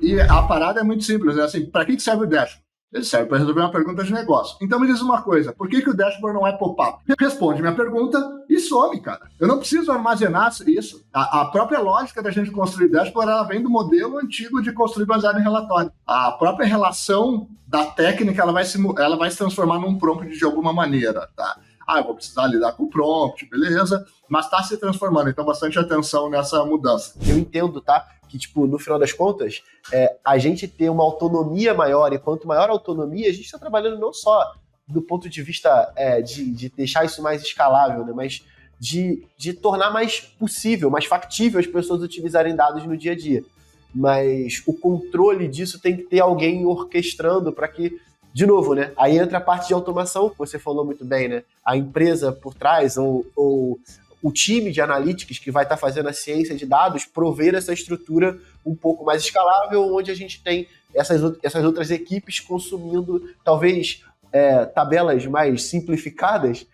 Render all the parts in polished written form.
E a parada é muito simples, assim, para que serve o dashboard? Ele serve para resolver uma pergunta de negócio. Então me diz uma coisa, por que o dashboard não é pop-up? Responde minha pergunta e some, cara. Eu não preciso armazenar isso. A própria lógica da gente construir dashboard, ela vem do modelo antigo de construir baseado em relatório. A própria relação da técnica, ela vai se transformar num prompt de alguma maneira, tá? Eu vou precisar lidar com o prompt, beleza, mas está se transformando, então bastante atenção nessa mudança. Eu entendo, tá? Que, tipo, no final das contas, a gente ter uma autonomia maior, e quanto maior a autonomia, a gente está trabalhando não só do ponto de vista de deixar isso mais escalável, né? Mas de tornar mais possível, mais factível as pessoas utilizarem dados no dia a dia. Mas o controle disso tem que ter alguém orquestrando para que, de novo, né? Aí entra a parte de automação, que você falou muito bem, né? A empresa por trás, ou o time de analytics que vai estar fazendo a ciência de dados, prover essa estrutura um pouco mais escalável, onde a gente tem essas outras equipes consumindo, talvez, tabelas mais simplificadas,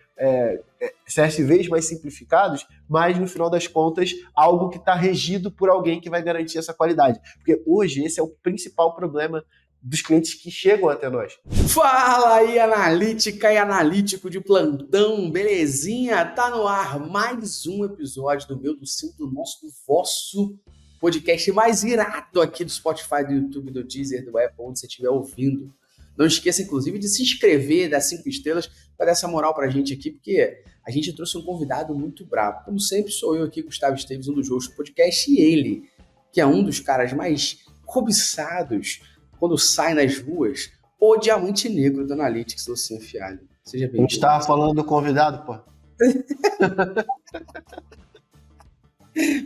CSVs mais simplificados, mas, no final das contas, algo que está regido por alguém que vai garantir essa qualidade. Porque hoje esse é o principal problema dos clientes que chegam até nós. Fala aí, analítica e analítico de plantão, belezinha? Tá no ar mais um episódio do meu, do seu, do nosso, do vosso podcast mais irado aqui do Spotify, do YouTube, do Deezer, do Apple, onde você estiver ouvindo. Não esqueça, inclusive, de se inscrever, dar 5 estrelas, para dar essa moral pra gente aqui, porque a gente trouxe um convidado muito bravo. Como sempre, sou eu aqui, Gustavo Esteves, um dos hosts do podcast, e ele, que é um dos caras mais cobiçados quando sai nas ruas, o diamante negro do Analytics, Luciano Fialho. Seja bem-vindo. A gente estava falando do convidado, pô.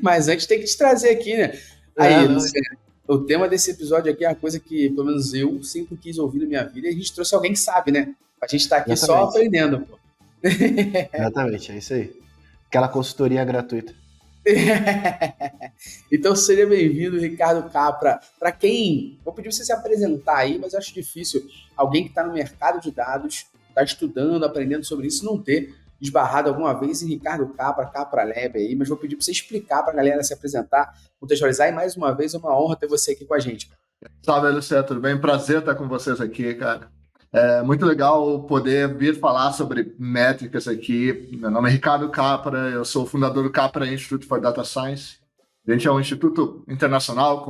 Mas antes tem que te trazer aqui, né? Aí, Luciano, o tema desse episódio aqui é uma coisa que, pelo menos eu, sempre quis ouvir na minha vida, e a gente trouxe alguém que sabe, né? A gente tá aqui só aprendendo, pô. Exatamente, é isso aí. Aquela consultoria gratuita. Então seja bem-vindo, Ricardo Capra. Para quem, vou pedir você se apresentar aí, mas eu acho difícil alguém que está no mercado de dados, está estudando, aprendendo sobre isso, não ter esbarrado alguma vez em Ricardo Capra, Capra Lab aí, mas vou pedir para você explicar para a galera se apresentar, contextualizar, e mais uma vez é uma honra ter você aqui com a gente. Salve, Luciano, tudo bem? Prazer estar com vocês aqui, cara. É muito legal poder vir falar sobre métricas aqui. Meu nome é Ricardo Capra, eu sou o fundador do Capra Institute for Data Science. A gente é um instituto internacional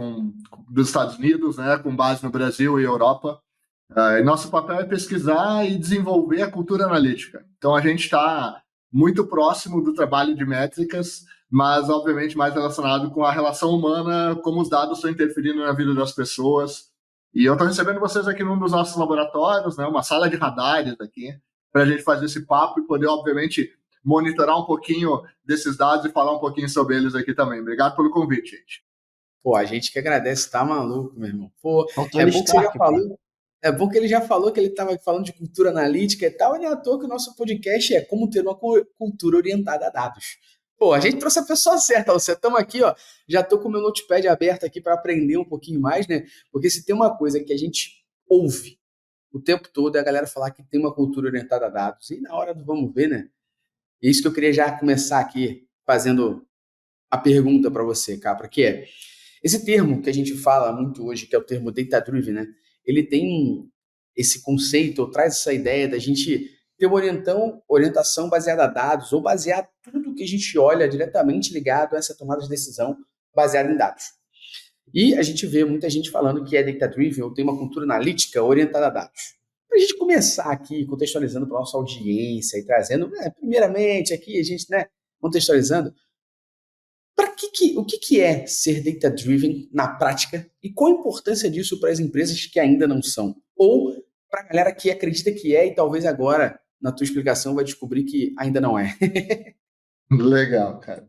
dos Estados Unidos, né, com base no Brasil e Europa. E nosso papel é pesquisar e desenvolver a cultura analítica. Então, a gente está muito próximo do trabalho de métricas, mas, obviamente, mais relacionado com a relação humana, como os dados estão interferindo na vida das pessoas. E eu estou recebendo vocês aqui num dos nossos laboratórios, né, uma sala de radares aqui, para a gente fazer esse papo e poder, obviamente, monitorar um pouquinho desses dados e falar um pouquinho sobre eles aqui também. Obrigado pelo convite, gente. Pô, a gente que agradece, tá maluco, meu irmão. Pô, é bom que você já falou. É bom que ele já falou que ele estava falando de cultura analítica e tal, e não é à toa que o nosso podcast é como ter uma cultura orientada a dados. Pô, a gente trouxe a pessoa certa, você. Estamos aqui, ó, já tô com o meu notepad aberto aqui para aprender um pouquinho mais, né? Porque se tem uma coisa que a gente ouve o tempo todo é a galera falar que tem uma cultura orientada a dados. E na hora do vamos ver, né? É isso que eu queria já começar aqui fazendo a pergunta para você, Capra, que é esse termo que a gente fala muito hoje, que é o termo data-driven, né? Ele tem esse conceito, ou traz essa ideia da gente ter uma orientação baseada a dados, ou basear tudo que a gente olha diretamente ligado a essa tomada de decisão baseada em dados. E a gente vê muita gente falando que é data-driven, ou tem uma cultura analítica orientada a dados. Para a gente começar aqui, contextualizando para a nossa audiência e trazendo, primeiramente aqui, a gente, contextualizando, o que é ser data-driven na prática e qual a importância disso para as empresas que ainda não são? Ou para a galera que acredita que é e talvez agora, na tua explicação, vai descobrir que ainda não é. Legal, cara.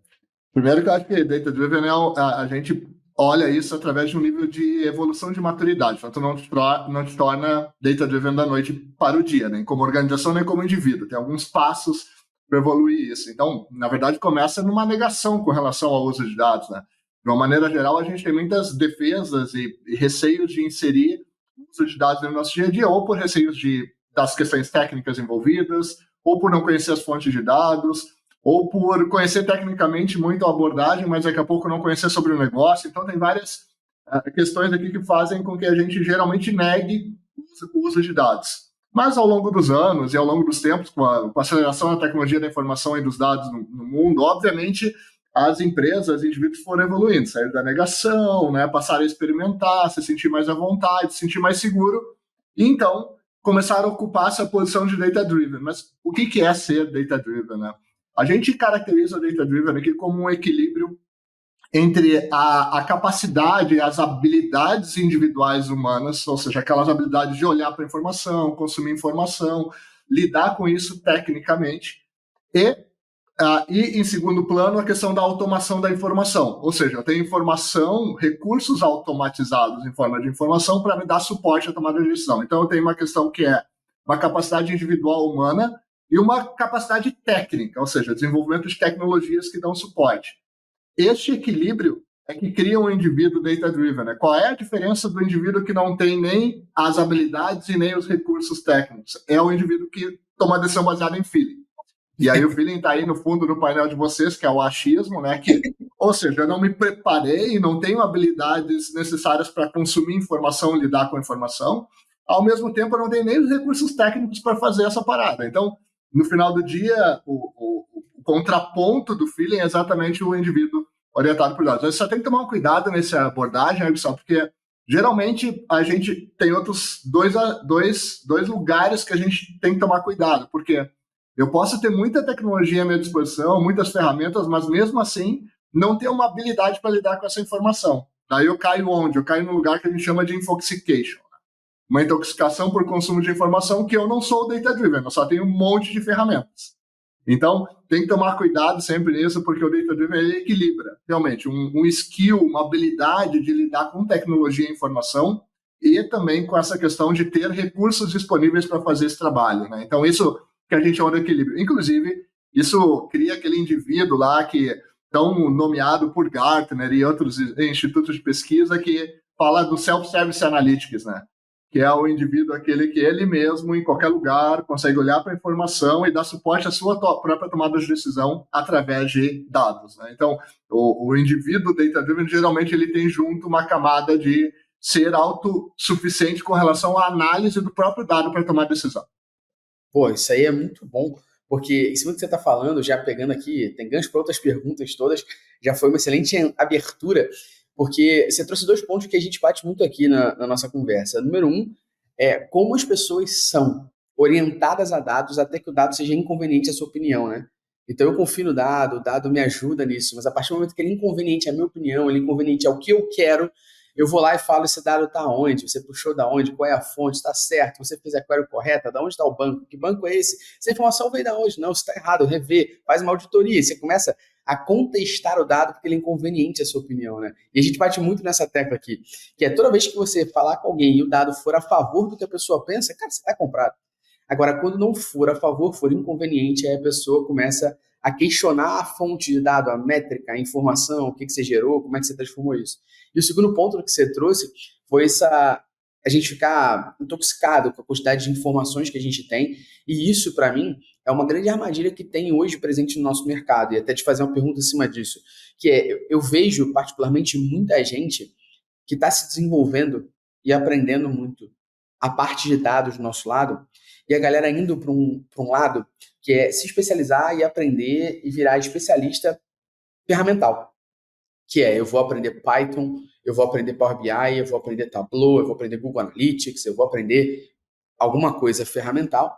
Primeiro que eu acho que data-driven a gente olha isso através de um nível de evolução de maturidade. Então, não te torna data-driven da noite para o dia, nem como organização, nem como indivíduo. Tem alguns passos para evoluir isso. Então, na verdade, começa numa negação com relação ao uso de dados, né? De uma maneira geral, a gente tem muitas defesas e receios de inserir o uso de dados no nosso dia a dia, ou por receios das questões técnicas envolvidas, ou por não conhecer as fontes de dados, ou por conhecer tecnicamente muito a abordagem, mas daqui a pouco não conhecer sobre o negócio. Então, tem várias questões aqui que fazem com que a gente geralmente negue o uso de dados. Mas ao longo dos anos e ao longo dos tempos, com a aceleração da tecnologia da informação e dos dados no mundo, obviamente as empresas, os indivíduos foram evoluindo, saíram da negação, né, passaram a experimentar, se sentir mais à vontade, se sentir mais seguro, e então começaram a ocupar essa posição de data-driven. Mas o que é ser data-driven, né? A gente caracteriza o data-driven aqui como um equilíbrio entre a capacidade e as habilidades individuais humanas, ou seja, aquelas habilidades de olhar para a informação, consumir informação, lidar com isso tecnicamente, e, em segundo plano, a questão da automação da informação, ou seja, eu tenho informação, recursos automatizados em forma de informação para me dar suporte à tomada de decisão. Então, eu tenho uma questão que é uma capacidade individual humana e uma capacidade técnica, ou seja, desenvolvimento de tecnologias que dão suporte. Este equilíbrio é que cria um indivíduo data-driven. Né? Qual é a diferença do indivíduo que não tem nem as habilidades e nem os recursos técnicos? É o indivíduo que toma decisão baseada em feeling. E aí o feeling está aí no fundo do painel de vocês, que é o achismo, né? Ou seja, eu não me preparei, não tenho habilidades necessárias para consumir informação, lidar com informação. Ao mesmo tempo, eu não tenho nem os recursos técnicos para fazer essa parada. Então, no final do dia, o contraponto do feeling é exatamente o indivíduo orientado por dados. Mas só tem que tomar um cuidado nessa abordagem, porque geralmente a gente tem outros dois lugares que a gente tem que tomar cuidado, porque eu posso ter muita tecnologia à minha disposição, muitas ferramentas, mas mesmo assim não ter uma habilidade para lidar com essa informação. Daí eu caio onde? Eu caio num lugar que a gente chama de infoxication. Uma intoxicação por consumo de informação que eu não sou data-driven, eu só tenho um monte de ferramentas. Então, tem que tomar cuidado sempre nisso, porque o data-driven ele equilibra, realmente, um skill, uma habilidade de lidar com tecnologia e informação e também com essa questão de ter recursos disponíveis para fazer esse trabalho. Né? Então, isso que a gente chama de equilíbrio. Inclusive, isso cria aquele indivíduo lá que tão nomeado por Gartner e outros institutos de pesquisa que fala do self-service analytics, né? Que é o indivíduo aquele que ele mesmo, em qualquer lugar, consegue olhar para a informação e dar suporte à sua própria tomada de decisão através de dados. Né? Então, o indivíduo data-driven, geralmente, ele tem junto uma camada de ser autossuficiente com relação à análise do próprio dado para tomar decisão. Pô, isso aí é muito bom, porque em cima do que você está falando, já pegando aqui, tem gancho para outras perguntas todas, já foi uma excelente abertura, porque você trouxe 2 pontos que a gente bate muito aqui na nossa conversa. Número 1 é como as pessoas são orientadas a dados até que o dado seja inconveniente à sua opinião, né? Então eu confio no dado, o dado me ajuda nisso, mas a partir do momento que ele é inconveniente à minha opinião, ele é inconveniente ao que eu quero, eu vou lá e falo, esse dado está onde? Você puxou da onde? Qual é a fonte? Está certo? Você fez a query correta? Da onde está o banco? Que banco é esse? Essa informação veio da onde? Não, isso está errado. Rever, faz uma auditoria. Você começa a contestar o dado porque ele é inconveniente a sua opinião, né? E a gente bate muito nessa tecla aqui, que é toda vez que você falar com alguém e o dado for a favor do que a pessoa pensa, cara, você está comprado. Agora, quando não for a favor, for inconveniente, aí a pessoa começa a questionar a fonte de dado, a métrica, a informação, o que você gerou, como é que você transformou isso. E o segundo ponto que você trouxe foi a gente ficar intoxicado com a quantidade de informações que a gente tem, e isso, para mim, é uma grande armadilha que tem hoje presente no nosso mercado, e até te fazer uma pergunta em cima disso, que é, eu vejo particularmente muita gente que está se desenvolvendo e aprendendo muito a parte de dados do nosso lado, e a galera indo para um lado que é se especializar e aprender e virar especialista ferramental, que é, eu vou aprender Python, eu vou aprender Power BI, eu vou aprender Tableau, eu vou aprender Google Analytics, eu vou aprender alguma coisa ferramental.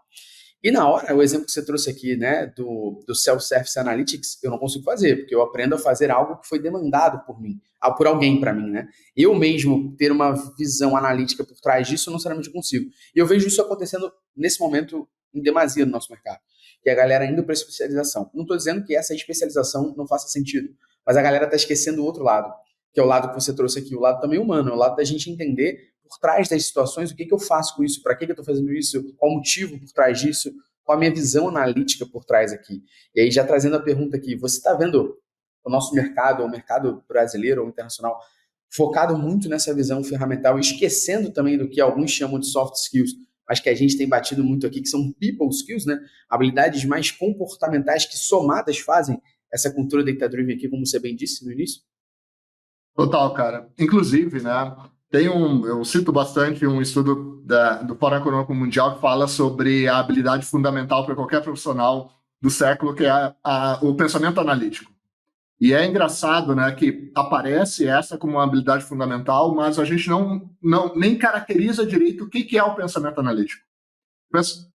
E na hora, o exemplo que você trouxe aqui, né, do Self-Service Analytics, eu não consigo fazer, porque eu aprendo a fazer algo que foi demandado por mim, por alguém para mim, né? Eu mesmo ter uma visão analítica por trás disso, eu não necessariamente consigo. E eu vejo isso acontecendo nesse momento em demasia no nosso mercado, que é a galera indo para especialização. Não estou dizendo que essa especialização não faça sentido, mas a galera está esquecendo o outro lado, que é o lado que você trouxe aqui, o lado também humano, o lado da gente entender por trás das situações, o que eu faço com isso, para que eu estou fazendo isso, qual o motivo por trás disso, qual a minha visão analítica por trás aqui. E aí, já trazendo a pergunta aqui, você está vendo o nosso mercado, o mercado brasileiro ou internacional, focado muito nessa visão ferramental, esquecendo também do que alguns chamam de soft skills, mas que a gente tem batido muito aqui, que são people skills, né? Habilidades mais comportamentais que somadas fazem essa cultura data-driven aqui, como você bem disse no início? Total, cara. Inclusive, né, eu cito bastante um estudo do Fórum Econômico Mundial que fala sobre a habilidade fundamental para qualquer profissional do século, que é o pensamento analítico. E é engraçado, né, que aparece essa como uma habilidade fundamental, mas a gente nem caracteriza direito o que é o pensamento analítico.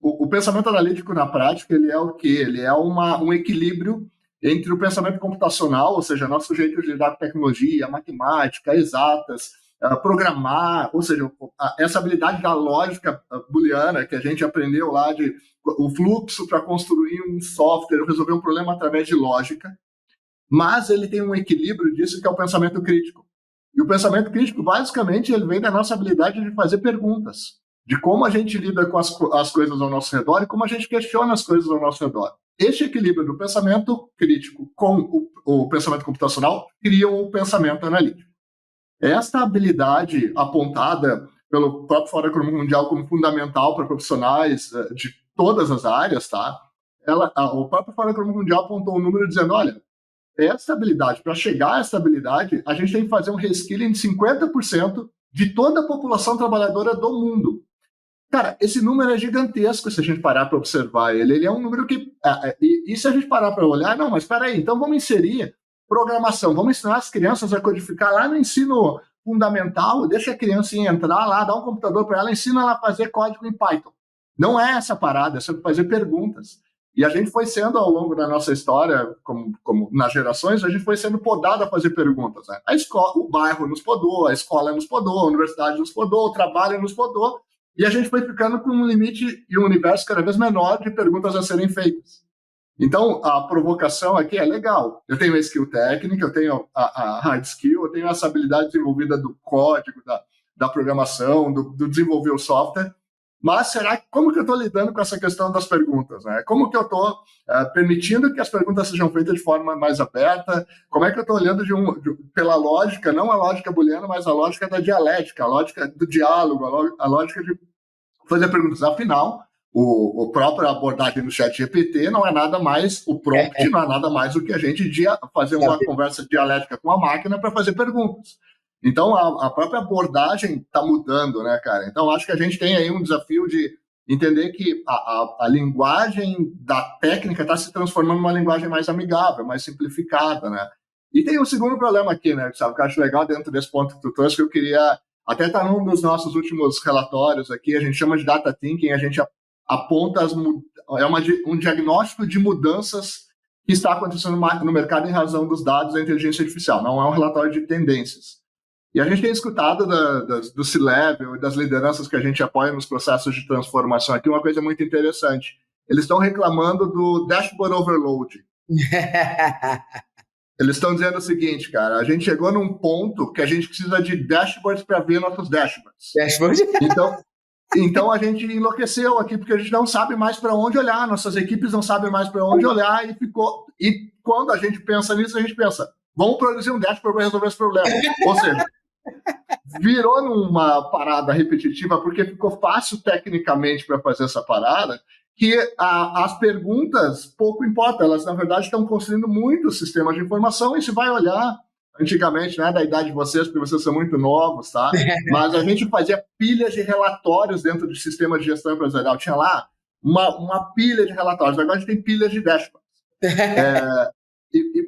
O pensamento analítico, na prática, ele é o quê? Ele é um equilíbrio entre o pensamento computacional, ou seja, nosso jeito de lidar com tecnologia, matemática, exatas, programar, ou seja, essa habilidade da lógica booleana que a gente aprendeu lá, o fluxo para construir um software, resolver um problema através de lógica, mas ele tem um equilíbrio disso que é o pensamento crítico. E o pensamento crítico, basicamente, ele vem da nossa habilidade de fazer perguntas, de como a gente lida com as coisas ao nosso redor e como a gente questiona as coisas ao nosso redor. Este equilíbrio do pensamento crítico com o pensamento computacional cria o pensamento analítico. Esta habilidade apontada pelo próprio Fórum Econômico Mundial como fundamental para profissionais de todas as áreas, tá? O próprio Fórum Econômico Mundial apontou um número dizendo, olha, essa habilidade, para chegar a essa habilidade, a gente tem que fazer um reskilling de 50% de toda a população trabalhadora do mundo. Cara, esse número é gigantesco se a gente parar para observar ele. Ele é um número que... E se a gente parar para olhar, não, mas espera aí, então vamos inserir programação, vamos ensinar as crianças a codificar lá no ensino fundamental, deixa a criancinha entrar lá, dá um computador para ela, ensina ela a fazer código em Python. Não é essa parada, é sobre fazer perguntas. E a gente foi sendo, ao longo da nossa história, como nas gerações, a gente foi sendo podado a fazer perguntas. Né? A escola, o bairro nos podou, a escola nos podou, a universidade nos podou, o trabalho nos podou, e a gente foi ficando com um limite e um universo cada vez menor de perguntas a serem feitas. Então, a provocação aqui é legal. Eu tenho a skill técnica, eu tenho a hard skill, eu tenho essa habilidade desenvolvida do código, da programação, do desenvolver o software. Mas como que eu estou lidando com essa questão das perguntas? Né? Como que eu estou permitindo que as perguntas sejam feitas de forma mais aberta? Como é que eu estou olhando pela lógica, não a lógica booleana, mas a lógica da dialética, a lógica do diálogo, a lógica de fazer perguntas? Afinal, a própria abordagem do ChatGPT não é nada mais, o prompt não é nada mais do que a gente fazer uma conversa dialética com a máquina para fazer perguntas. Então, a própria abordagem está mudando, né, cara? Então, acho que a gente tem aí um desafio de entender que a linguagem da técnica está se transformando numa linguagem mais amigável, mais simplificada, né? E tem um segundo problema aqui, né, sabe, que eu acho legal dentro desse ponto que tu trouxe, que eu queria... Até tá num dos nossos últimos relatórios aqui, a gente chama de data thinking, a gente aponta um diagnóstico de mudanças que está acontecendo no mercado em razão dos dados da inteligência artificial, não é um relatório de tendências. E a gente tem escutado do C-Level e das lideranças que a gente apoia nos processos de transformação aqui uma coisa muito interessante. Eles estão reclamando do dashboard overload. Eles estão dizendo o seguinte, cara, a gente chegou num ponto que a gente precisa de dashboards para ver nossos dashboards. Dashboard? Então a gente enlouqueceu aqui, porque a gente não sabe mais para onde olhar, nossas equipes não sabem mais para onde olhar, e quando a gente pensa nisso, a gente pensa, vamos produzir um dashboard para resolver esse problema. Ou seja, virou numa parada repetitiva porque ficou fácil tecnicamente para fazer essa parada, que as perguntas pouco importam, elas na verdade estão construindo muitos sistemas de informação, e se vai olhar antigamente, não é da idade de vocês, porque vocês são muito novos, tá? Mas a gente fazia pilhas de relatórios dentro do sistema de gestão empresarial, tinha lá uma pilha de relatórios, agora a gente tem pilhas de dashboards.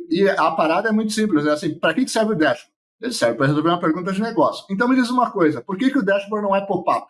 E a parada é muito simples, é assim, para que serve o dashboard? Ele serve para resolver uma pergunta de negócio. Então me diz uma coisa, por que o dashboard não é pop-up?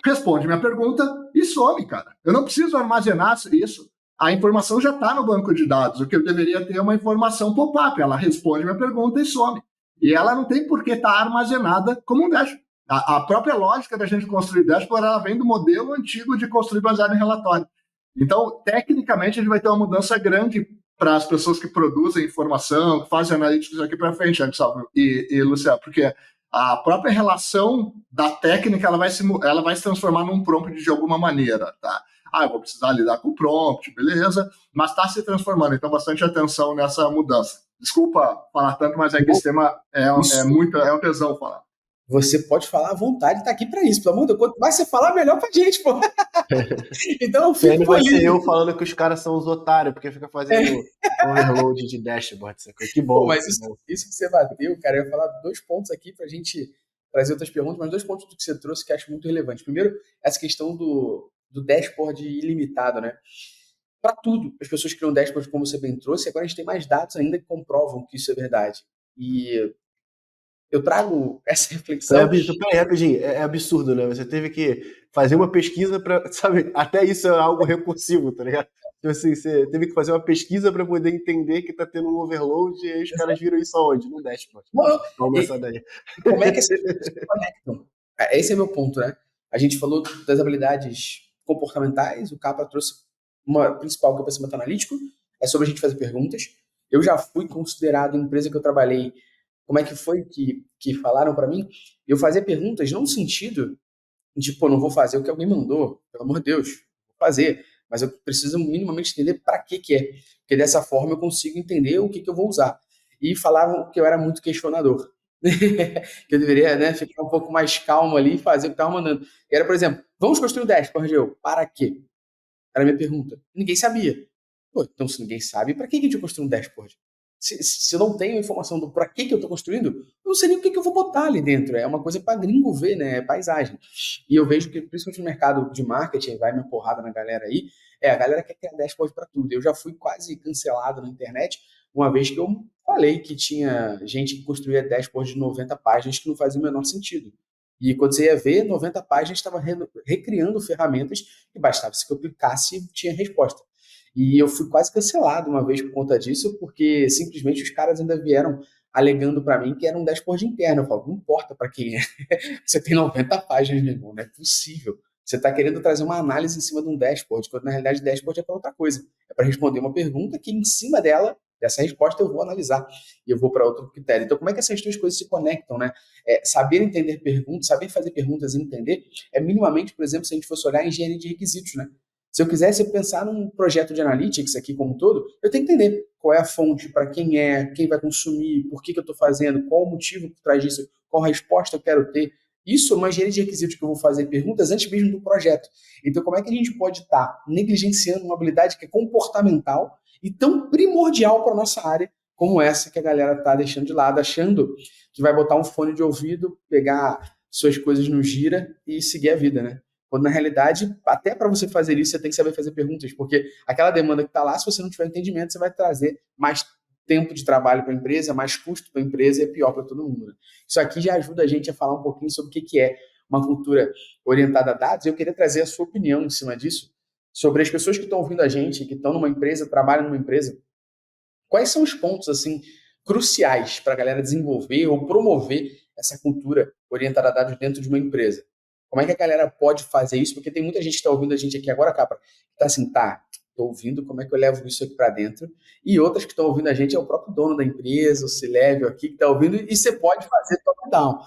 Responde minha pergunta e some, cara. Eu não preciso armazenar isso. A informação já está no banco de dados. O que eu deveria ter é uma informação pop-up. Ela responde minha pergunta e some. E ela não tem por que estar armazenada como um dashboard. A própria lógica da gente construir dashboard, ela vem do modelo antigo de construir baseado em relatório. Então, tecnicamente, a gente vai ter uma mudança grande para as pessoas que produzem informação, que fazem analíticos aqui para frente, Anselmo e Luciano, porque a própria relação da técnica ela vai se transformar num prompt de alguma maneira, tá? Eu vou precisar lidar com o prompt, beleza, mas está se transformando, então bastante atenção nessa mudança. Desculpa falar tanto, mas é que esse tema é um tesão falar. você pode falar à vontade, tá aqui para isso, pelo amor de Deus. Quanto mais você falar, melhor pra gente, pô. Então eu fico Vai ser feliz. eu falando que os caras são os otários, porque fica fazendo overload de dashboard. Que Pô, bom. mas isso que você bateu, cara, eu ia falar 2 pontos aqui pra gente trazer outras perguntas, mas 2 pontos do que você trouxe que eu acho muito relevante. Primeiro, essa questão do dashboard ilimitado, né? Para tudo, as pessoas criam dashboard, como você bem trouxe, e agora a gente tem mais dados ainda que comprovam que isso é verdade. E eu trago essa reflexão. Peraí, rapidinho, é absurdo, né? Você teve que fazer uma pesquisa para, sabe, até isso é algo recursivo, tá ligado? Então, assim, você teve que fazer uma pesquisa para poder entender que tá tendo um overload e aí os caras viram isso aonde? No dashboard. Toma essa daí. Como é que essas coisas se conectam? Esse é meu ponto, né? A gente falou das habilidades comportamentais, o Capra trouxe uma principal, que é o pensamento analítico, é sobre a gente fazer perguntas. Eu já fui considerado, em empresa que eu trabalhei, como é que foi que falaram para mim? Eu fazia perguntas não no sentido de, pô, não vou fazer o que alguém mandou, pelo amor de Deus, vou fazer, mas eu preciso minimamente entender para que é, porque dessa forma eu consigo entender o que eu vou usar. E falavam que eu era muito questionador, que eu deveria, né, ficar um pouco mais calmo ali e fazer o que estava mandando. E era, por exemplo, vamos construir o dashboard, eu, para quê? Era a minha pergunta. Ninguém sabia. Pô, então se ninguém sabe, para que a gente construir um dashboard? Se eu não tenho informação do para que eu estou construindo, eu não sei nem o que eu vou botar ali dentro. É uma coisa para gringo ver, né? É paisagem. E eu vejo que, principalmente no mercado de marketing, vai minha porrada na galera aí, a galera quer criar dashboard para tudo. Eu já fui quase cancelado na internet uma vez que eu falei que tinha gente que construía dashboard de 90 páginas que não fazia o menor sentido. E quando você ia ver, 90 páginas estava recriando ferramentas que bastava se que eu clicasse e tinha resposta. E eu fui quase cancelado uma vez por conta disso, porque simplesmente os caras ainda vieram alegando para mim que era um dashboard interno. Eu falo, não importa para quem é. Você tem 90 páginas, meu irmão, não é possível. Você está querendo trazer uma análise em cima de um dashboard, quando na realidade dashboard é para outra coisa. É para responder uma pergunta que em cima dessa resposta eu vou analisar e eu vou para outro critério. Então, como é que essas duas coisas se conectam, né? Saber entender perguntas, saber fazer perguntas e entender é minimamente, por exemplo, se a gente fosse olhar a engenharia de requisitos, né? Se eu quisesse pensar num projeto de analytics aqui como um todo, eu tenho que entender qual é a fonte, para quem é, quem vai consumir, por que eu estou fazendo, qual o motivo por trás disso, qual resposta eu quero ter. Isso é uma engenharia de requisitos que eu vou fazer perguntas antes mesmo do projeto. Então, como é que a gente pode estar negligenciando uma habilidade que é comportamental e tão primordial para a nossa área como essa que a galera está deixando de lado, achando que vai botar um fone de ouvido, pegar suas coisas no gira e seguir a vida, né? Quando na realidade, até para você fazer isso, você tem que saber fazer perguntas, porque aquela demanda que está lá, se você não tiver entendimento, você vai trazer mais tempo de trabalho para a empresa, mais custo para a empresa e é pior para todo mundo. Né? Isso aqui já ajuda a gente a falar um pouquinho sobre o que é uma cultura orientada a dados. Eu queria trazer a sua opinião em cima disso, sobre as pessoas que estão ouvindo a gente, que estão numa empresa, trabalham numa empresa. Quais são os pontos assim cruciais para a galera desenvolver ou promover essa cultura orientada a dados dentro de uma empresa? Como é que a galera pode fazer isso? Porque tem muita gente que está ouvindo a gente aqui agora, Capra, que está assim, tá, estou ouvindo, como é que eu levo isso aqui para dentro? E outras que estão ouvindo a gente é o próprio dono da empresa, o C-Level aqui, que está ouvindo, e você pode fazer top-down.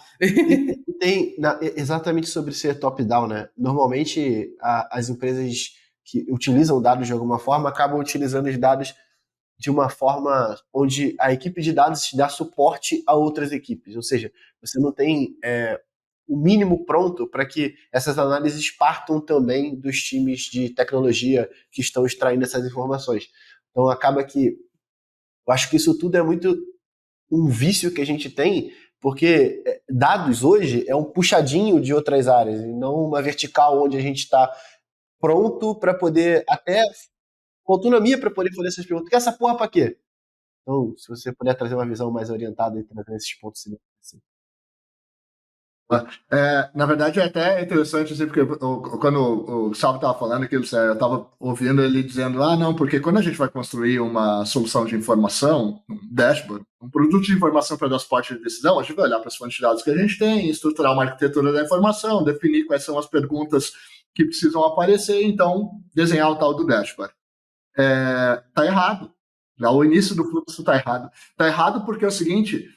Tem exatamente sobre ser top-down, né? Normalmente, as empresas que utilizam dados de alguma forma acabam utilizando os dados de uma forma onde a equipe de dados dá suporte a outras equipes. Ou seja, você não tem o mínimo pronto para que essas análises partam também dos times de tecnologia que estão extraindo essas informações. Então acaba que eu acho que isso tudo é muito um vício que a gente tem, porque dados hoje é um puxadinho de outras áreas, e não uma vertical onde a gente está pronto para poder, até com autonomia para poder fazer essas perguntas. Quer essa porra para quê? Então, se você puder trazer uma visão mais orientada e trazer esses pontos, assim. Na verdade, é até interessante, assim, porque quando o Gustavo estava falando aquilo, eu estava ouvindo ele dizendo, não, porque quando a gente vai construir uma solução de informação, um dashboard, um produto de informação para dar suporte de decisão, a gente vai olhar para as fontes de dados que a gente tem, estruturar uma arquitetura da informação, definir quais são as perguntas que precisam aparecer, então desenhar o tal do dashboard. Tá errado. O início do fluxo tá errado. Tá errado porque é o seguinte...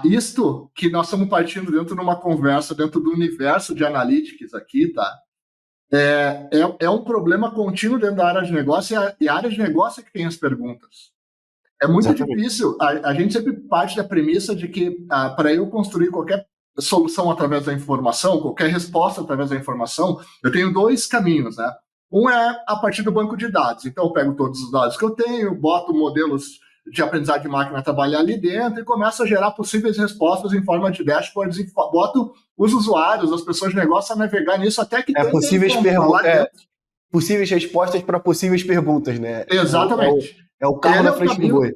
isto que nós estamos partindo dentro de uma conversa, dentro do universo de analytics aqui, tá? É um problema contínuo dentro da área de negócio e a área de negócio é que tem as perguntas. É muito difícil. A gente sempre parte da premissa de que para eu construir qualquer solução através da informação, qualquer resposta através da informação, eu tenho dois caminhos, né? Um é a partir do banco de dados. Então, eu pego todos os dados que eu tenho, boto modelos de aprendizagem de máquina a trabalhar ali dentro e começo a gerar possíveis respostas em forma de dashboards e boto os usuários, as pessoas de negócio a navegar nisso até que possíveis respostas para possíveis perguntas, né? Exatamente. É o carro na frente do boi.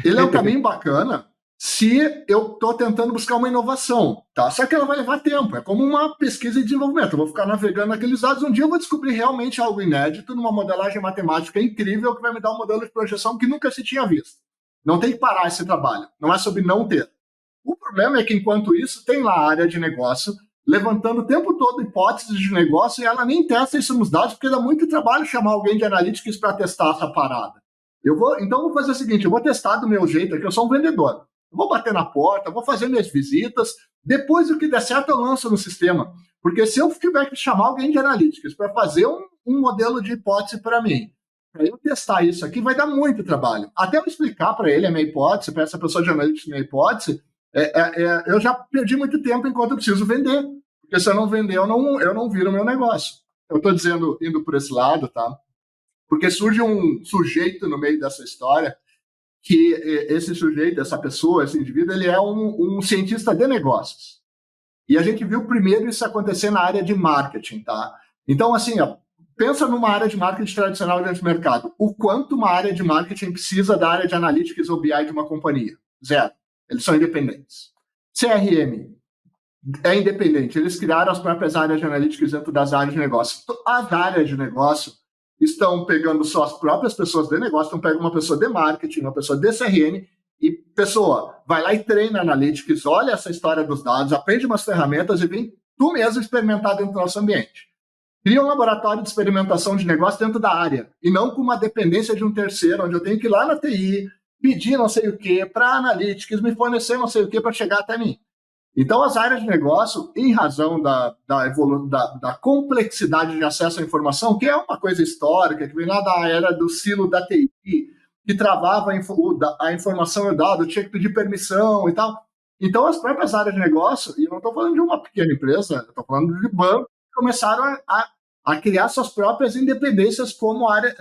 Ele é um caminho bacana se eu estou tentando buscar uma inovação, tá? Só que ela vai levar tempo, é como uma pesquisa e desenvolvimento. Eu vou ficar navegando naqueles dados, um dia eu vou descobrir realmente algo inédito numa modelagem matemática incrível que vai me dar um modelo de projeção que nunca se tinha visto. Não tem que parar esse trabalho, não é sobre não ter. O problema é que, enquanto isso, tem lá a área de negócio levantando o tempo todo hipóteses de negócio e ela nem testa isso nos dados, porque dá muito trabalho chamar alguém de analytics para testar essa parada. Então, eu vou fazer o seguinte, eu vou testar do meu jeito aqui, eu sou um vendedor. Eu vou bater na porta, vou fazer minhas visitas, depois do que der certo eu lanço no sistema. Porque se eu tiver que chamar alguém de analytics para fazer um modelo de hipótese para mim, para eu testar isso aqui, vai dar muito trabalho. Até eu explicar para ele a minha hipótese, para essa pessoa de analytics minha hipótese, eu já perdi muito tempo enquanto eu preciso vender. Porque se eu não vender, eu não viro o meu negócio. Eu estou indo por esse lado, tá? Porque surge um sujeito no meio dessa história que esse sujeito, essa pessoa, esse indivíduo, ele é um cientista de negócios. E a gente viu primeiro isso acontecer na área de marketing, tá? Então, assim, pensa numa área de marketing tradicional dentro do mercado. O quanto uma área de marketing precisa da área de analytics ou BI de uma companhia? Zero. Eles são independentes. CRM é independente. Eles criaram as próprias áreas de analytics dentro das áreas de negócio. As áreas de negócio estão pegando só as próprias pessoas de negócio, então pega uma pessoa de marketing, uma pessoa de CRM, e pessoa, vai lá e treina Analytics, olha essa história dos dados, aprende umas ferramentas e vem tu mesmo experimentar dentro do nosso ambiente. Cria um laboratório de experimentação de negócio dentro da área, e não com uma dependência de um terceiro, onde eu tenho que ir lá na TI, pedir não sei o que para Analytics, me fornecer não sei o que para chegar até mim. Então, as áreas de negócio, em razão da complexidade de acesso à informação, que é uma coisa histórica, que vem lá da era do silo da TI, que travava a informação e o dado, tinha que pedir permissão e tal. Então, as próprias áreas de negócio, e eu não estou falando de uma pequena empresa, estou falando de bancos, que começaram a criar suas próprias independências como área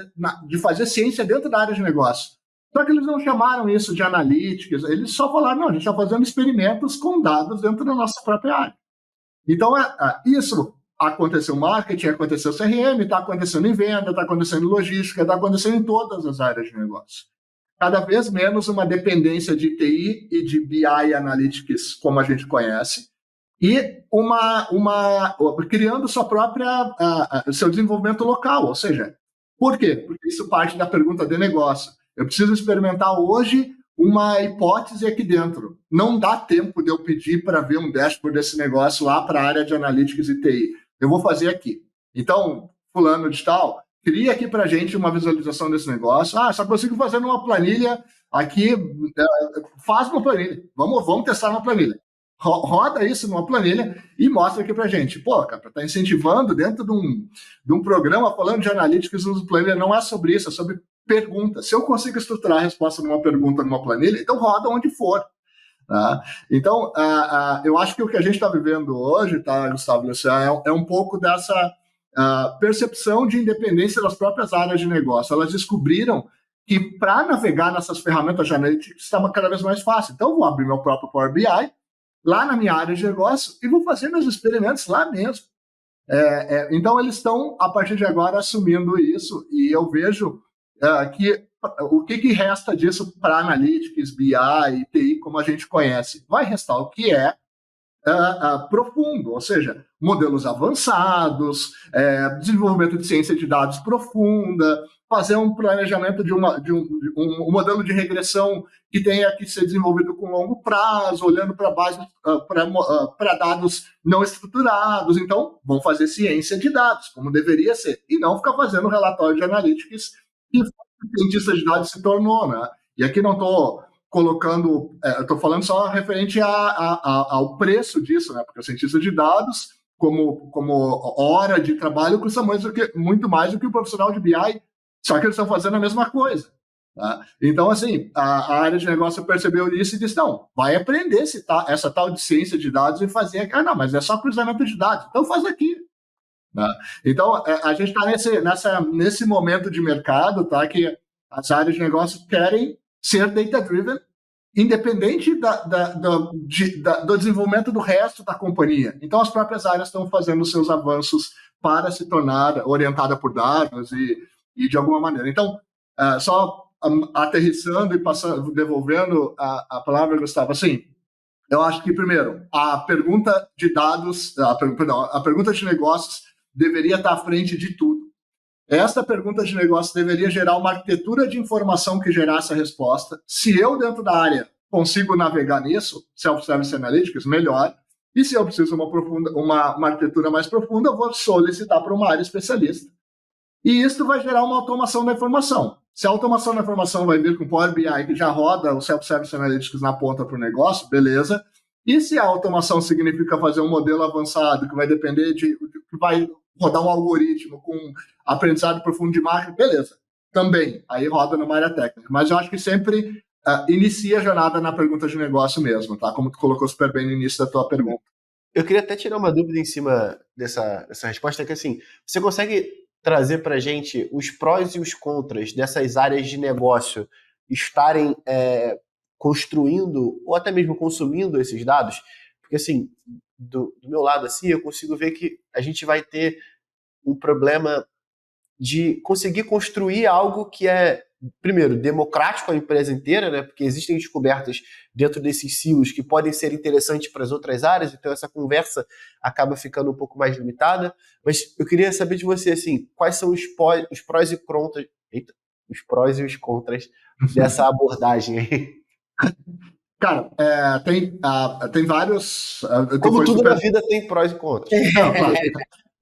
de fazer ciência dentro da área de negócio. Só que eles não chamaram isso de analytics, eles só falaram, não, a gente está fazendo experimentos com dados dentro da nossa própria área. Então, isso aconteceu no marketing, aconteceu no CRM, está acontecendo em venda, está acontecendo em logística, está acontecendo em todas as áreas de negócio. Cada vez menos uma dependência de TI e de BI Analytics, como a gente conhece, e criando sua própria, seu desenvolvimento local. Ou seja, por quê? Porque isso parte da pergunta de negócio. Eu preciso experimentar hoje uma hipótese aqui dentro. Não dá tempo de eu pedir para ver um dashboard desse negócio lá para a área de Analytics e TI. Eu vou fazer aqui. Então, fulano de tal, cria aqui para a gente uma visualização desse negócio. Só consigo fazer numa planilha aqui. Faz uma planilha. Vamos testar uma planilha. Roda isso numa planilha e mostra aqui para a gente. Pô, cara, está incentivando dentro de um programa falando de Analytics, uso planilha. Não é sobre isso, é sobre pergunta. Se eu consigo estruturar a resposta numa pergunta numa planilha, então roda onde for. Tá? Então, eu acho que o que a gente está vivendo hoje, tá, Gustavo, é um pouco dessa percepção de independência das próprias áreas de negócio. Elas descobriram que para navegar nessas ferramentas de analytics estava cada vez mais fácil. Então, eu vou abrir meu próprio Power BI lá na minha área de negócio e vou fazer meus experimentos lá mesmo. Então, eles estão, a partir de agora, assumindo isso, e eu vejo que o que resta disso para Analytics, BI e TI, como a gente conhece? Vai restar o que é profundo, ou seja, modelos avançados, desenvolvimento de ciência de dados profunda, fazer um planejamento de um modelo de regressão que tenha que ser desenvolvido com longo prazo, olhando para base para dados não estruturados. Então, vão fazer ciência de dados, como deveria ser, e não ficar fazendo relatório de analytics que o cientista de dados se tornou, né? E aqui não estou colocando, estou falando só referente ao preço disso, né? Porque o cientista de dados, como hora de trabalho, custa muito mais do que o profissional de BI, só que eles estão fazendo a mesma coisa. Tá? Então, assim, a área de negócio percebeu isso e disse, não, vai aprender essa tal de ciência de dados e fazer aqui. Ah, não, mas é só cruzamento de dados. Então faz aqui. Né? Então, a gente está nesse momento de mercado, tá, que as áreas de negócio querem ser data-driven, independente do desenvolvimento do resto da companhia. Então, as próprias áreas estão fazendo seus avanços para se tornar orientada por dados e de alguma maneira. Então, só aterrissando e devolvendo a palavra, Gustavo, assim, eu acho que, primeiro, a pergunta de dados, a pergunta de negócios deveria estar à frente de tudo. Esta pergunta de negócio deveria gerar uma arquitetura de informação que gerasse a resposta. Se eu, dentro da área, consigo navegar nisso, Self-Service Analytics, melhor. E se eu preciso uma arquitetura mais profunda, eu vou solicitar para uma área especialista. E isso vai gerar uma automação da informação. Se a automação da informação vai vir com o Power BI, que já roda o Self-Service Analytics na ponta para o negócio, beleza. E se a automação significa fazer um modelo avançado, que vai depender que vai rodar um algoritmo com aprendizado profundo de máquina, beleza. Também, aí roda numa área técnica. Mas eu acho que sempre inicia a jornada na pergunta de negócio mesmo, tá? Como tu colocou super bem no início da tua pergunta. Eu queria até tirar uma dúvida em cima dessa resposta, que assim, você consegue trazer para a gente os prós e os contras dessas áreas de negócio estarem construindo ou até mesmo consumindo esses dados? Porque assim, do meu lado assim, eu consigo ver que a gente vai ter um problema de conseguir construir algo que é, primeiro, democrático à empresa inteira, né? Porque existem descobertas dentro desses silos que podem ser interessantes para as outras áreas, então essa conversa acaba ficando um pouco mais limitada. Mas eu queria saber de você, assim, quais são os prós e contras, os prós e os contras dessa abordagem aí. Cara, tem vários... Como tudo na vida tem prós e contras. Não, claro.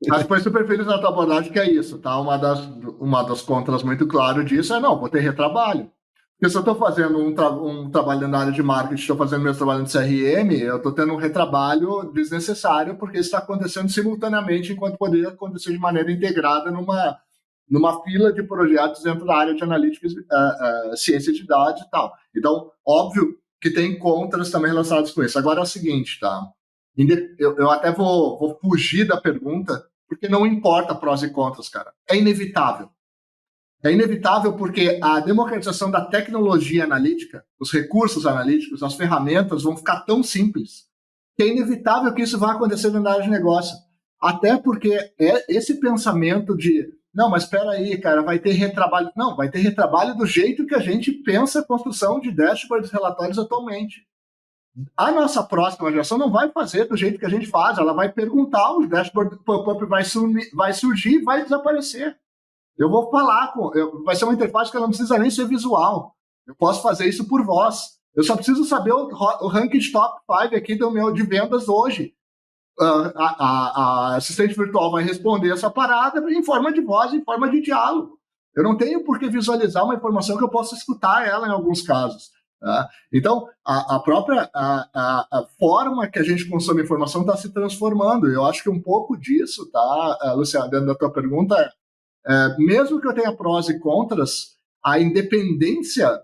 Mas foi super feliz na tua abordagem, que é isso, tá? Uma das contras muito claro disso não, vou ter retrabalho. Porque se eu estou fazendo um trabalho na área de marketing, estou fazendo meu trabalho no CRM, eu estou tendo um retrabalho desnecessário, porque isso está acontecendo simultaneamente, enquanto poderia acontecer de maneira integrada numa fila de projetos dentro da área de analítica, ciência de dados e tal. Então, óbvio que tem contras também relacionados com isso. Agora é o seguinte, tá? Eu até vou fugir da pergunta, porque não importa prós e contras, cara. É inevitável. É inevitável porque a democratização da tecnologia analítica, os recursos analíticos, as ferramentas vão ficar tão simples que é inevitável que isso vá acontecer na área de negócio. Até porque esse pensamento de não, mas espera aí, cara, vai ter retrabalho. Não, vai ter retrabalho do jeito que a gente pensa a construção de dashboards e relatórios atualmente. A nossa próxima geração não vai fazer do jeito que a gente faz, ela vai perguntar, o dashboard pop-up vai surgir e vai desaparecer. Eu vou falar vai ser uma interface que ela não precisa nem ser visual. Eu posso fazer isso por voz. Eu só preciso saber o ranking de top 5 aqui de vendas hoje. A assistente virtual vai responder essa parada em forma de voz, em forma de diálogo. Eu não tenho por que visualizar uma informação que eu possa escutar ela em alguns casos. Tá? Então, a própria forma que a gente consome informação está se transformando. Eu acho que um pouco disso, tá, Luciano, dentro da tua pergunta, mesmo que eu tenha prós e contras, a independência,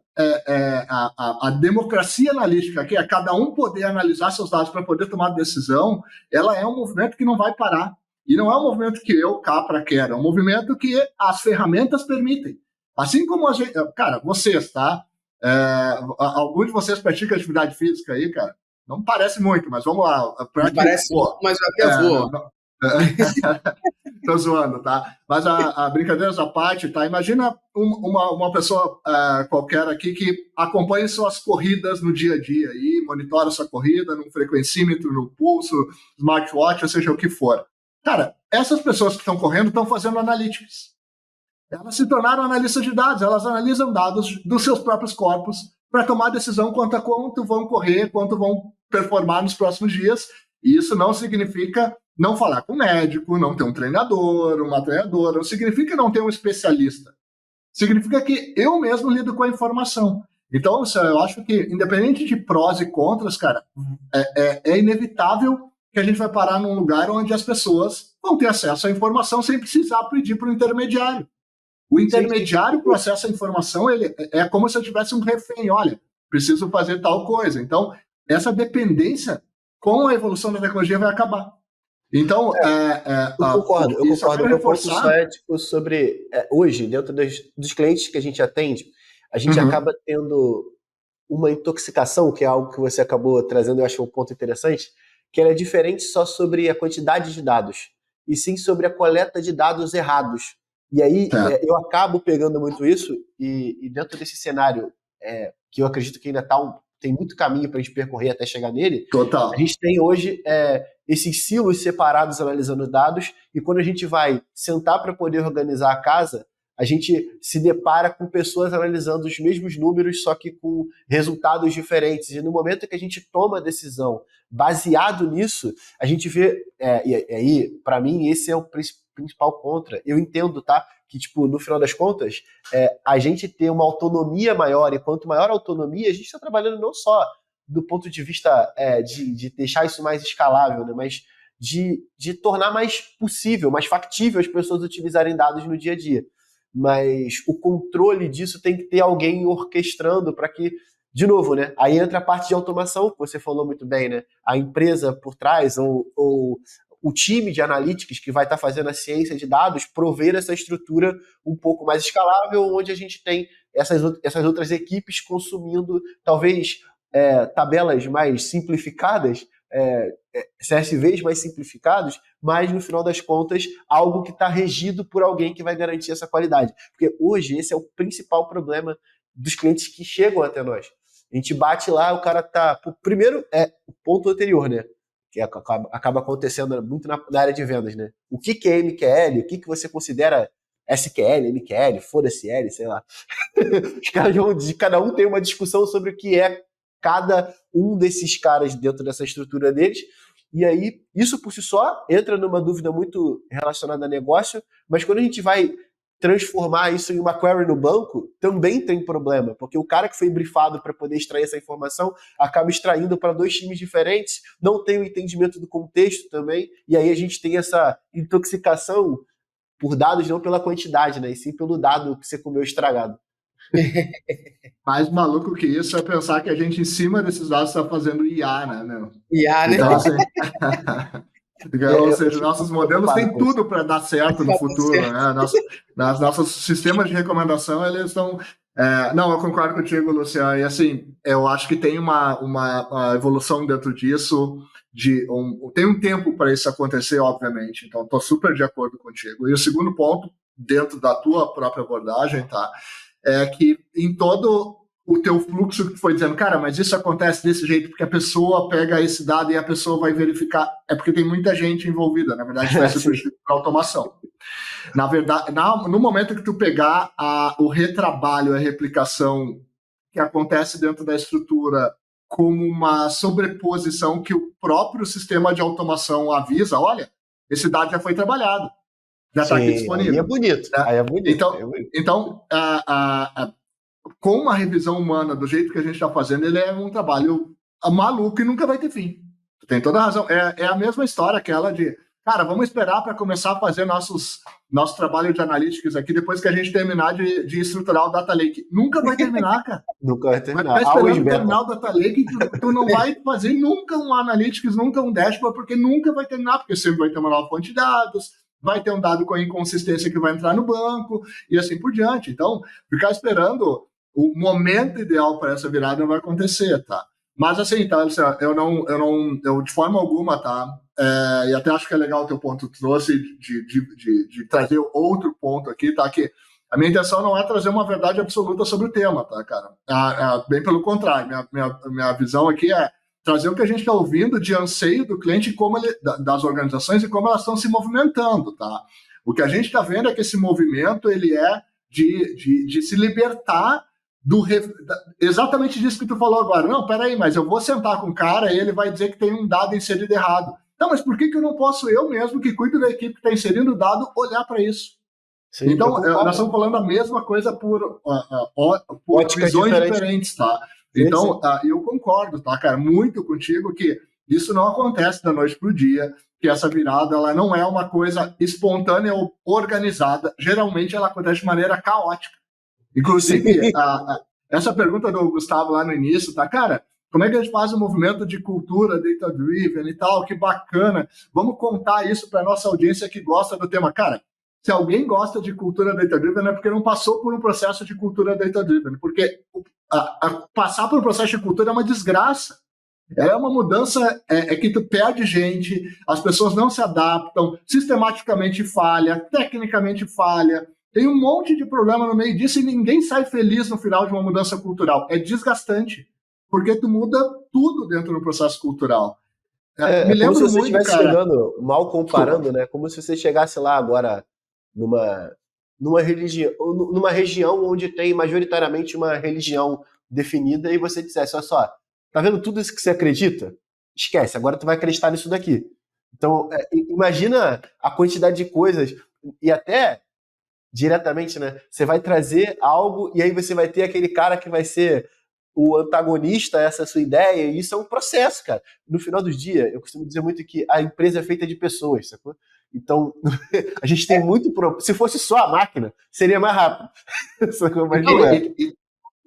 a democracia analítica, que é cada um poder analisar seus dados para poder tomar decisão, ela é um movimento que não vai parar. E não é um movimento que eu, Capra, quero, é um movimento que as ferramentas permitem. Assim como a gente... Cara, vocês, tá? Algum de vocês pratica atividade física aí, cara? Não parece muito, mas vamos lá. Não parece muito, mas eu até vou. Tô zoando, tá? Mas a brincadeira à parte, tá? Imagina uma pessoa qualquer aqui que acompanha suas corridas no dia a dia e monitora sua corrida no frequencímetro, no pulso, smartwatch, ou seja, o que for. Cara, essas pessoas que estão correndo estão fazendo analytics. Elas se tornaram analistas de dados, elas analisam dados dos seus próprios corpos para tomar decisão quanto a quanto vão correr, quanto vão performar nos próximos dias. E isso não significa não falar com o médico, não ter um treinador, uma treinadora, não significa não ter um especialista. Significa que eu mesmo lido com a informação. Então, eu acho que, independente de prós e contras, cara, é inevitável que a gente vai parar num lugar onde as pessoas vão ter acesso à informação sem precisar pedir para o intermediário. O intermediário processa a informação, ele é como se eu tivesse um refém, olha, preciso fazer tal coisa. Então, essa dependência com a evolução da tecnologia vai acabar. Então, eu concordo. O meu ponto só é tipo, sobre hoje, dentro dos clientes que a gente atende, a gente acaba tendo uma intoxicação, que é algo que você acabou trazendo, eu acho um ponto interessante, que ela é diferente só sobre a quantidade de dados, e sim sobre a coleta de dados errados. E aí eu acabo pegando muito isso, e dentro desse cenário, que eu acredito que ainda tem muito caminho para a gente percorrer até chegar nele, Total. A gente tem hoje esses silos separados analisando dados, e quando a gente vai sentar para poder organizar a casa, a gente se depara com pessoas analisando os mesmos números, só que com resultados diferentes. E no momento que a gente toma a decisão baseado nisso, a gente vê... e aí, para mim, esse é o principal contra. Eu entendo, tá? Que, tipo, no final das contas, a gente ter uma autonomia maior, e quanto maior a autonomia, a gente está trabalhando não só do ponto de vista de deixar isso mais escalável, né? Mas de tornar mais possível, mais factível as pessoas utilizarem dados no dia a dia. Mas o controle disso tem que ter alguém orquestrando para que, de novo, né? Aí entra a parte de automação, que você falou muito bem, né? A empresa por trás, ou o time de analytics que vai estar fazendo a ciência de dados, prover essa estrutura um pouco mais escalável, onde a gente tem essas outras equipes consumindo, talvez, tabelas mais simplificadas, CSVs mais simplificados, mas no final das contas algo que está regido por alguém que vai garantir essa qualidade, porque hoje esse é o principal problema dos clientes que chegam até nós. A gente bate lá, o cara tá... Primeiro o ponto anterior, né, que acaba acontecendo muito na área de vendas, né? O que é MQL, o que você considera SQL, MQL, foda-se L, sei lá. Cada um tem uma discussão sobre o que é cada um desses caras dentro dessa estrutura deles, e aí isso por si só entra numa dúvida muito relacionada a negócio, mas quando a gente vai transformar isso em uma query no banco, também tem problema, porque o cara que foi brifado para poder extrair essa informação acaba extraindo para 2 times diferentes, não tem o entendimento do contexto também, e aí a gente tem essa intoxicação por dados, não pela quantidade, né, e sim pelo dado que você comeu estragado. Mais maluco que isso é pensar que a gente, em cima desses dados, está fazendo IA, né, meu? IA, né? Então, assim... Ou seja, nossos modelos têm tudo para dar certo no futuro, né? Nossos sistemas de recomendação, eles estão... não, eu concordo contigo, Luciano, e assim, eu acho que tem uma evolução dentro disso, tem um tempo para isso acontecer, obviamente, então estou super de acordo contigo. E o segundo ponto, dentro da tua própria abordagem, tá? É que em todo o teu fluxo que foi dizendo, cara, mas isso acontece desse jeito porque a pessoa pega esse dado e a pessoa vai verificar, é porque tem muita gente envolvida, na verdade vai ser para automação. Na verdade, no momento que tu pegar o retrabalho, a replicação que acontece dentro da estrutura como uma sobreposição que o próprio sistema de automação avisa, olha, esse dado já foi trabalhado, já está aqui disponível. Aí é bonito. Né? Aí é bonito. Então com uma revisão humana do jeito que a gente está fazendo, ele é um trabalho maluco e nunca vai ter fim. Tu tem toda a razão. É a mesma história aquela de, cara, vamos esperar para começar a fazer nosso trabalho de analytics aqui depois que a gente terminar de estruturar o Data Lake. Nunca vai terminar, cara. Nunca vai terminar. Vai esperando terminar o Data Lake, tu não vai fazer nunca um analytics, nunca um dashboard, porque nunca vai terminar, porque sempre vai ter uma nova fonte de dados, vai ter um dado com inconsistência que vai entrar no banco e assim por diante. Então, ficar esperando o momento ideal para essa virada não vai acontecer, tá? Mas assim, tá, eu de forma alguma, tá? E até acho que é legal o teu ponto que tu trouxe de trazer outro ponto aqui, tá? Que a minha intenção não é trazer uma verdade absoluta sobre o tema, tá, cara? Bem pelo contrário, minha visão aqui é trazer o que a gente está ouvindo de anseio do cliente, das organizações e como elas estão se movimentando, tá? O que a gente está vendo é que esse movimento ele é de se libertar exatamente disso que tu falou agora. Não, peraí, mas eu vou sentar com o cara e ele vai dizer que tem um dado inserido errado. Não, mas por que eu não posso, eu mesmo, que cuido da equipe que está inserindo o dado, olhar para isso? Sim, então, nós estamos falando a mesma coisa por visões diferentes, tá? Então, eu concordo, tá, cara, muito contigo que isso não acontece da noite para o dia. que essa virada ela não é uma coisa espontânea ou organizada. Geralmente ela acontece de maneira caótica. Inclusive, essa pergunta do Gustavo lá no início, tá? Cara, como é que a gente faz um movimento de cultura data-driven e tal? Que bacana. Vamos contar isso para nossa audiência que gosta do tema. Cara, se alguém gosta de cultura data-driven é porque não passou por um processo de cultura data-driven. Porque passar por um processo de cultura é uma desgraça. É uma mudança que tu perde gente, as pessoas não se adaptam, sistematicamente falha, tecnicamente falha. Tem um monte de problema no meio disso e ninguém sai feliz no final de uma mudança cultural. É desgastante, porque tu muda tudo dentro do processo cultural. Me lembro como se você estivesse chegando, mal comparando, né? Como se você chegasse lá agora numa região onde tem majoritariamente uma religião definida e você dissesse, olha só, tá vendo tudo isso que você acredita? Esquece, agora tu vai acreditar nisso daqui. Então, imagina a quantidade de coisas e até diretamente, né? Você vai trazer algo e aí você vai ter aquele cara que vai ser o antagonista a essa sua ideia, e isso é um processo, cara. No final do dia, eu costumo dizer muito que a empresa é feita de pessoas, sacou? Então, a gente tem muito... Se fosse só a máquina, seria mais rápido. Mas não é.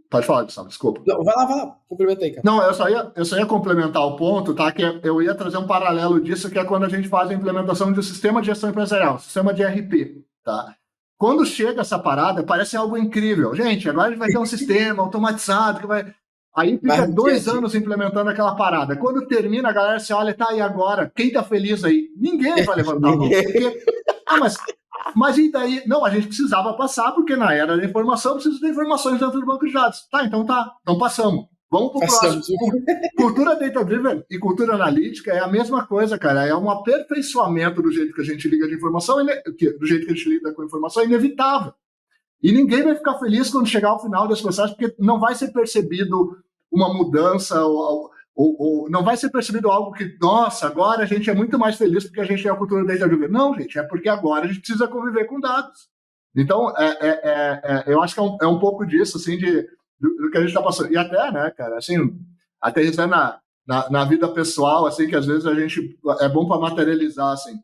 Pode falar, Gustavo, desculpa. Não, vai lá, complementa aí, cara. Não, eu só ia complementar o ponto, tá? Que eu ia trazer um paralelo disso, que é quando a gente faz a implementação de um sistema de gestão empresarial, sistema de ERP, tá? Quando chega essa parada, parece algo incrível. Gente, agora a gente vai ter um sistema automatizado que vai... Aí fica 2 anos implementando aquela parada. Quando termina, a galera se olha, tá, e agora? Quem tá feliz aí? Ninguém vai levantar a mão. Porque... mas e daí? Não, a gente precisava passar, porque na era da informação precisa ter informações dentro do banco de dados. Tá, então passamos. Vamos pro próximo. Cultura data-driven e cultura analítica é a mesma coisa, cara. É um aperfeiçoamento do jeito que a gente liga de informação, do jeito que a gente lida com informação, é inevitável. E ninguém vai ficar feliz quando chegar ao final desse processo, porque não vai ser percebido uma mudança ou não vai ser percebido algo que, nossa, agora a gente é muito mais feliz porque a gente tem a cultura data-driven. Não, gente, é porque agora a gente precisa conviver com dados. Então, eu acho que é um pouco disso, assim, do que a gente está passando. E até, né, cara, assim, até isso na vida pessoal, assim, que às vezes a gente é bom para materializar, assim.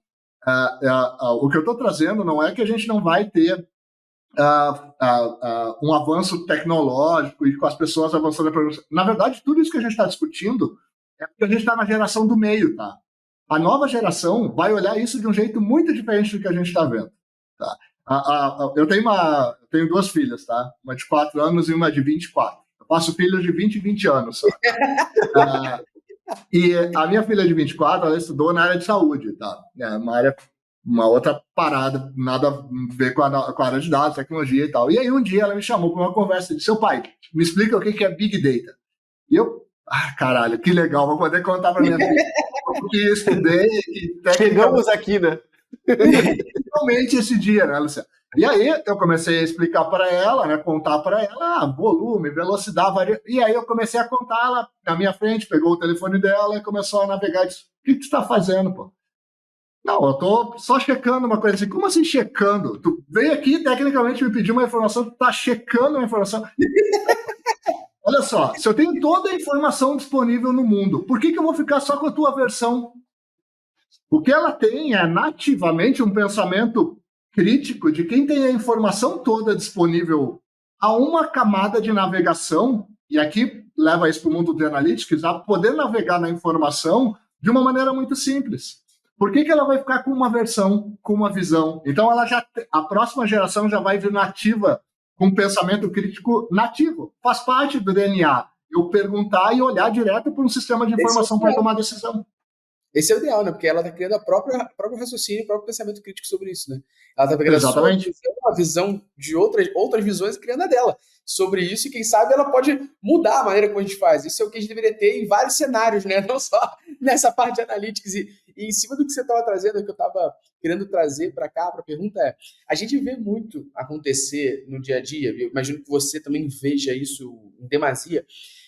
O que eu estou trazendo não é que a gente não vai ter um avanço tecnológico e com as pessoas avançando. Na verdade, tudo isso que a gente está discutindo é porque a gente está na geração do meio, tá? A nova geração vai olhar isso de um jeito muito diferente do que a gente está vendo, tá? Eu tenho 2 filhas, tá? Uma de 4 anos e uma de 24. Eu faço filhos de 20 e 20 anos só. E a minha filha de 24, ela estudou na área de saúde, tá? Uma outra parada, nada a ver com a área de dados, tecnologia e tal. E aí um dia ela me chamou para uma conversa e disse, seu pai, me explica o que é Big Data. E eu, caralho, que legal, vou poder contar para minha filha o que eu estudei. Chegamos aqui, né? Realmente esse dia, né, Luciano? E aí eu comecei a explicar para ela, né, contar para ela, volume, velocidade, e aí eu comecei a contar, ela na minha frente, pegou o telefone dela e começou a navegar e disse, o que tu está fazendo, pô? Não, eu tô só checando uma coisa assim. Como assim checando? Tu veio aqui, tecnicamente, me pediu uma informação, tu tá checando uma informação. Olha só, se eu tenho toda a informação disponível no mundo, por que eu vou ficar só com a tua versão? O que ela tem é nativamente um pensamento crítico de quem tem a informação toda disponível a uma camada de navegação, e aqui leva isso para o mundo de analytics, a poder navegar na informação de uma maneira muito simples. Por que ela vai ficar com uma versão, com uma visão? Então, a próxima geração já vai vir nativa, com um pensamento crítico nativo. Faz parte do DNA. Eu perguntar e olhar direto para um sistema de informação para tomar decisão. Esse é o ideal, né? Porque ela está criando a próprio raciocínio, o próprio pensamento crítico sobre isso, né? Ela está pegando a visão de outras visões e criando a dela sobre isso, e quem sabe ela pode mudar a maneira como a gente faz. Isso é o que a gente deveria ter em vários cenários, né? Não só nessa parte de analytics. E em cima do que você estava trazendo, que eu estava querendo trazer para cá, para a pergunta a gente vê muito acontecer no dia a dia, eu imagino que você também veja isso em demasia,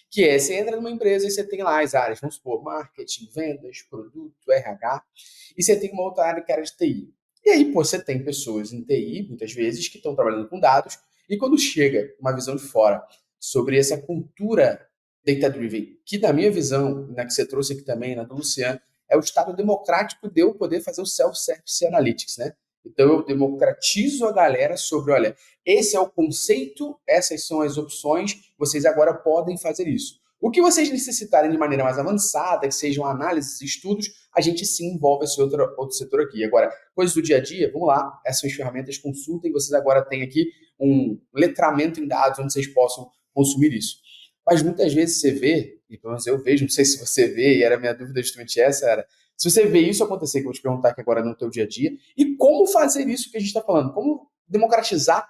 que você entra numa empresa e você tem lá as áreas, vamos supor, marketing, vendas, produto, RH, e você tem uma outra área que é a área de TI. E aí, você tem pessoas em TI, muitas vezes, que estão trabalhando com dados, e quando chega uma visão de fora sobre essa cultura data-driven, que na minha visão, na que você trouxe aqui também, na do Luciano, é o estado democrático de eu poder fazer o self-service analytics, né? Então eu democratizo a galera sobre, olha, esse é o conceito, essas são as opções, vocês agora podem fazer isso. O que vocês necessitarem de maneira mais avançada, que sejam análises, estudos, a gente sim envolve esse outro setor aqui. Agora, coisas do dia a dia, vamos lá, essas ferramentas consultem, vocês agora têm aqui um letramento em dados onde vocês possam consumir isso. Mas muitas vezes você vê, e pelo menos eu vejo, não sei se você vê, e era a minha dúvida justamente essa, era, se você vê isso acontecer, que eu vou te perguntar aqui agora no teu dia a dia, e como fazer isso que a gente está falando, como democratizar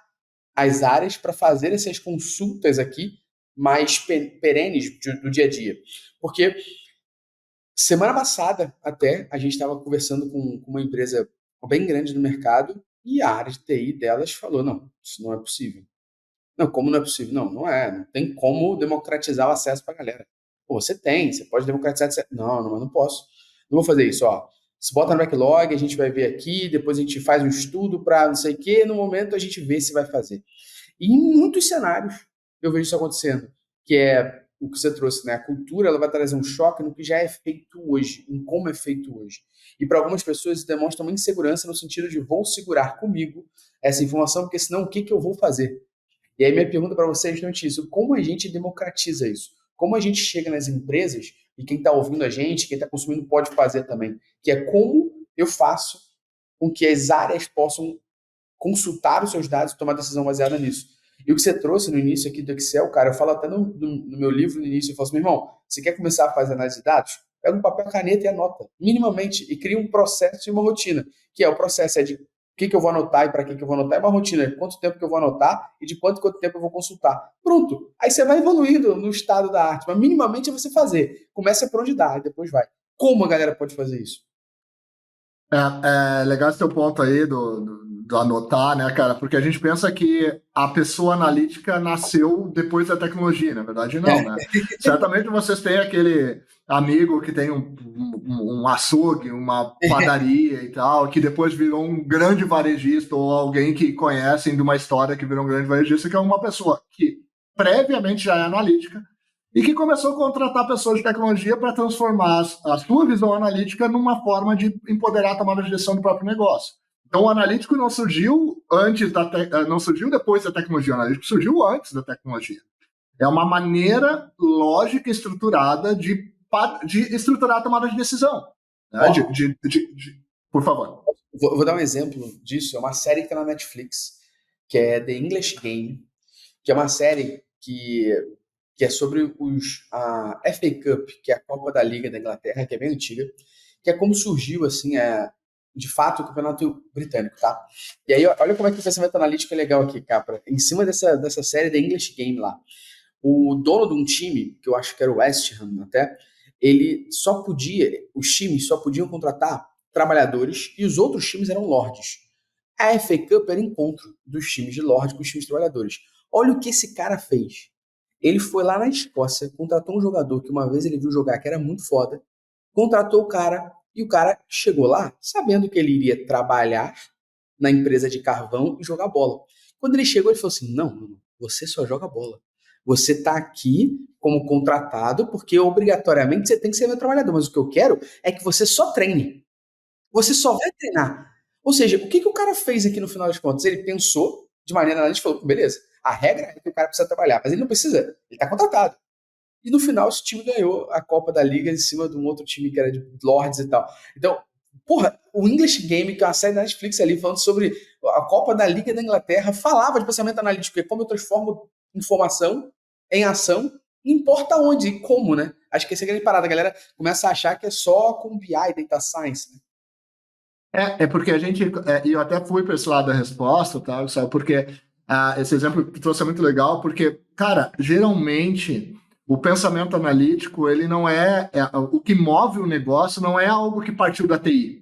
as áreas para fazer essas consultas aqui mais perenes do dia a dia. Porque semana passada até a gente estava conversando com uma empresa bem grande no mercado e a área de TI delas falou, não, isso não é possível. Não, como não é possível? Não, não é. Não tem como democratizar o acesso para a galera. Pô, você pode democratizar o acesso. Não, mas não posso. Não vou fazer isso, ó. Se bota no backlog, a gente vai ver aqui, depois a gente faz um estudo para não sei o quê, no momento a gente vê se vai fazer. E em muitos cenários eu vejo isso acontecendo, que é o que você trouxe, né? A cultura ela vai trazer um choque no que já é feito hoje, em como é feito hoje. E para algumas pessoas isso demonstra uma insegurança no sentido de vou segurar comigo essa informação, porque senão o que eu vou fazer? E aí minha pergunta para você é justamente isso, como a gente democratiza isso? Como a gente chega nas empresas, e quem está ouvindo a gente, quem está consumindo pode fazer também, que é como eu faço com que as áreas possam consultar os seus dados e tomar decisão baseada nisso. E o que você trouxe no início aqui do Excel, cara, eu falo até no meu livro no início, eu falo assim, meu irmão, você quer começar a fazer análise de dados? Pega um papel, caneta e anota, minimamente, e cria um processo e uma rotina, que é o processo é de o que eu vou anotar e para que eu vou anotar, é uma rotina de quanto tempo que eu vou anotar e de quanto tempo eu vou consultar. Pronto, aí você vai evoluindo no estado da arte, mas minimamente é você fazer. Começa por onde dá e depois vai. Como a galera pode fazer isso? É legal esse teu ponto aí do anotar, né, cara? Porque a gente pensa que a pessoa analítica nasceu depois da tecnologia, na verdade não, né? Certamente vocês têm aquele amigo que tem um açougue, uma padaria e tal, que depois virou um grande varejista, ou alguém que conhecem de uma história que virou um grande varejista, que é uma pessoa que previamente já é analítica, e que começou a contratar pessoas de tecnologia para transformar a sua visão analítica numa forma de empoderar a tomada de decisão do próprio negócio. Então, o analítico não surgiu não surgiu depois da tecnologia, o analítico surgiu antes da tecnologia. É uma maneira lógica e estruturada de estruturar a tomada de decisão. Né? Por favor. Vou dar um exemplo disso. É uma série que está na Netflix, que é The English Game, que é uma série que é sobre a FA Cup, que é a Copa da Liga da Inglaterra, que é bem antiga, que é como surgiu, assim, de fato, o campeonato britânico, tá? E aí, olha como é que o pensamento analítico é legal aqui, Capra. Em cima dessa série The English Game lá, o dono de um time, que eu acho que era o West Ham até, os times só podiam contratar trabalhadores e os outros times eram lords. A FA Cup era encontro dos times de lords com os times de trabalhadores. Olha o que esse cara fez. Ele foi lá na Escócia, contratou um jogador que uma vez ele viu jogar, que era muito foda, contratou o cara, e o cara chegou lá sabendo que ele iria trabalhar na empresa de carvão e jogar bola. Quando ele chegou, ele falou assim, não, você só joga bola. Você está aqui como contratado porque obrigatoriamente você tem que ser meu trabalhador, mas o que eu quero é que você só treine. Você só vai treinar. Ou seja, o que o cara fez aqui no final das contas? Ele pensou de maneira analítica e falou, beleza, a regra é que o cara precisa trabalhar, mas ele não precisa, ele está contratado. E no final esse time ganhou a Copa da Liga em cima de um outro time que era de Lords e tal. Então, porra, o English Game, que é uma série da Netflix ali falando sobre a Copa da Liga da Inglaterra, falava de pensamento analítico, que é como eu transformo informação em ação, não importa onde e como, né? Acho que essa é a grande parada. A galera começa a achar que é só com BI, Data Science, né? É porque a gente, e eu até fui para esse lado da resposta, tá? Sabe? Porque esse exemplo que tu trouxe é muito legal, porque, cara, geralmente o pensamento analítico, ele não o que move o negócio não é algo que partiu da TI.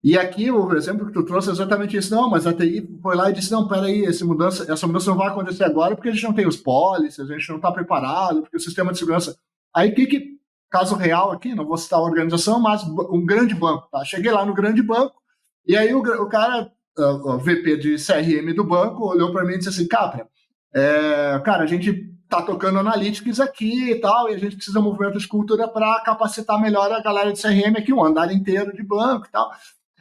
E aqui o exemplo que tu trouxe é exatamente isso. Não, mas a TI foi lá e disse, não, peraí, essa mudança não vai acontecer agora porque a gente não tem os policies, a gente não está preparado, porque o sistema de segurança... Aí, caso real aqui, não vou citar a organização, mas um grande banco, tá? Cheguei lá no grande banco, e aí o cara, o VP de CRM do banco, olhou para mim e disse assim, Capra, cara, a gente tá tocando analytics aqui e tal, e a gente precisa de um movimento de cultura para capacitar melhor a galera de CRM aqui, um andar inteiro de banco e tal.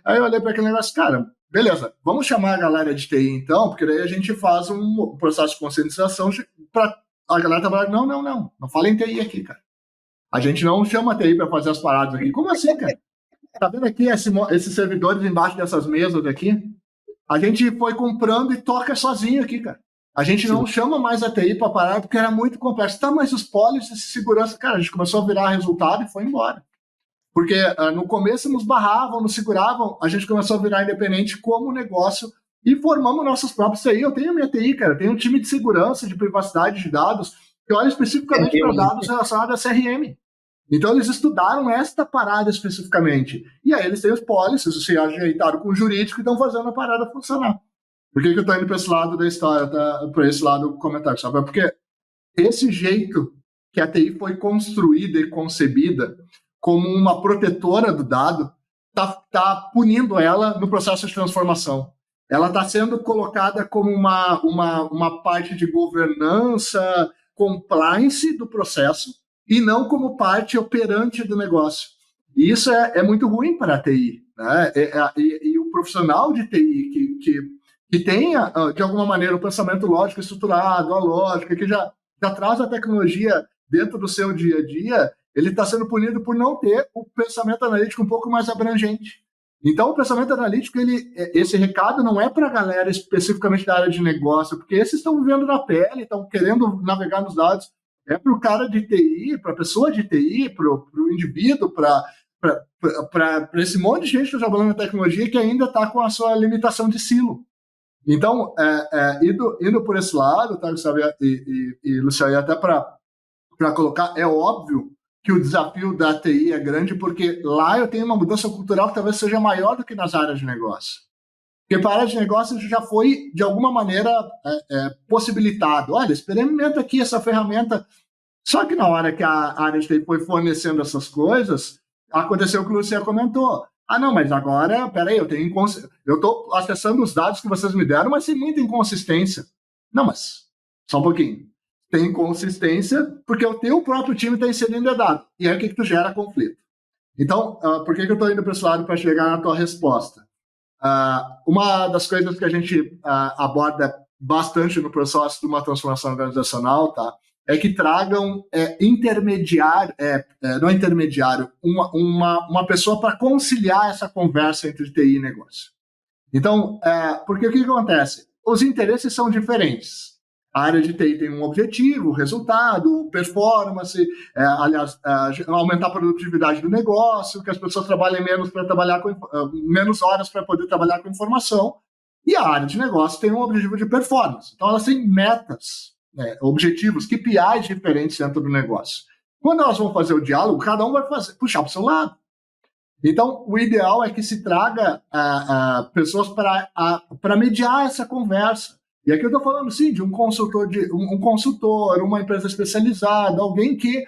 Aí eu olhei para aquele negócio, cara, beleza, vamos chamar a galera de TI então, porque daí a gente faz um processo de conscientização para a galera trabalhar. Não fala em TI aqui, cara. A gente não chama a TI para fazer as paradas aqui. Como assim, cara? Tá vendo aqui esses servidores embaixo dessas mesas aqui? A gente foi comprando e toca sozinho aqui, cara. A gente não chama mais a TI para parar porque era muito complexo. Tá, mas os policies de segurança, cara, a gente começou a virar resultado e foi embora. Porque no começo nos barravam, nos seguravam, a gente começou a virar independente como negócio e formamos nossos próprios TI. Eu tenho a minha TI, cara, tenho um time de segurança, de privacidade de dados, que olha especificamente para dados relacionados a CRM. Então eles estudaram esta parada especificamente. E aí eles têm os policies, se ajeitaram com o jurídico e estão fazendo a parada funcionar. Por que eu estou indo para esse lado da história, para esse lado do comentário? Sabe? Porque esse jeito que a TI foi construída e concebida como uma protetora do dado tá punindo ela no processo de transformação. Ela está sendo colocada como uma parte de governança, compliance do processo, e não como parte operante do negócio. E isso é muito ruim para a TI. Né? E o profissional de TI que tenha, de alguma maneira, o pensamento lógico estruturado, a lógica, que já traz a tecnologia dentro do seu dia a dia, ele está sendo punido por não ter o pensamento analítico um pouco mais abrangente. Então, o pensamento analítico, esse recado não é para a galera especificamente da área de negócio, porque esses estão vivendo na pele, estão querendo navegar nos dados. É para o cara de TI, para a pessoa de TI, para o indivíduo, para esse monte de gente que está trabalhando na tecnologia que ainda está com a sua limitação de silo. Então, indo por esse lado, tá, Gustavo e Luciano, até para colocar, é óbvio que o desafio da TI é grande, porque lá eu tenho uma mudança cultural que talvez seja maior do que nas áreas de negócio. Porque para a área de negócio já foi, de alguma maneira, possibilitado. Olha, experimenta aqui essa ferramenta. Só que na hora que a área de TI foi fornecendo essas coisas, aconteceu o que o Luciano comentou. Não, mas agora, peraí, eu estou acessando os dados que vocês me deram, mas tem muita inconsistência. Não, mas só um pouquinho. Tem inconsistência porque o teu próprio time está inserindo dado. E aí o que tu gera? Conflito. Então, por que eu estou indo para esse lado para chegar na tua resposta? Uma das coisas que a gente aborda bastante no processo de uma transformação organizacional, tá, é que tragam não intermediário, uma pessoa para conciliar essa conversa entre TI e negócio. Então, porque o que acontece? Os interesses são diferentes. A área de TI tem um objetivo, resultado, performance, aumentar a produtividade do negócio, que as pessoas trabalhem menos para trabalhar menos horas para poder trabalhar com informação. E a área de negócio tem um objetivo de performance. Então, elas têm metas, objetivos, KPIs diferentes dentro do negócio. Quando elas vão fazer o diálogo, cada um vai puxar para o seu lado. Então, o ideal é que se traga pessoas para mediar essa conversa. E aqui eu estou falando, sim, de um consultor, uma empresa especializada, alguém que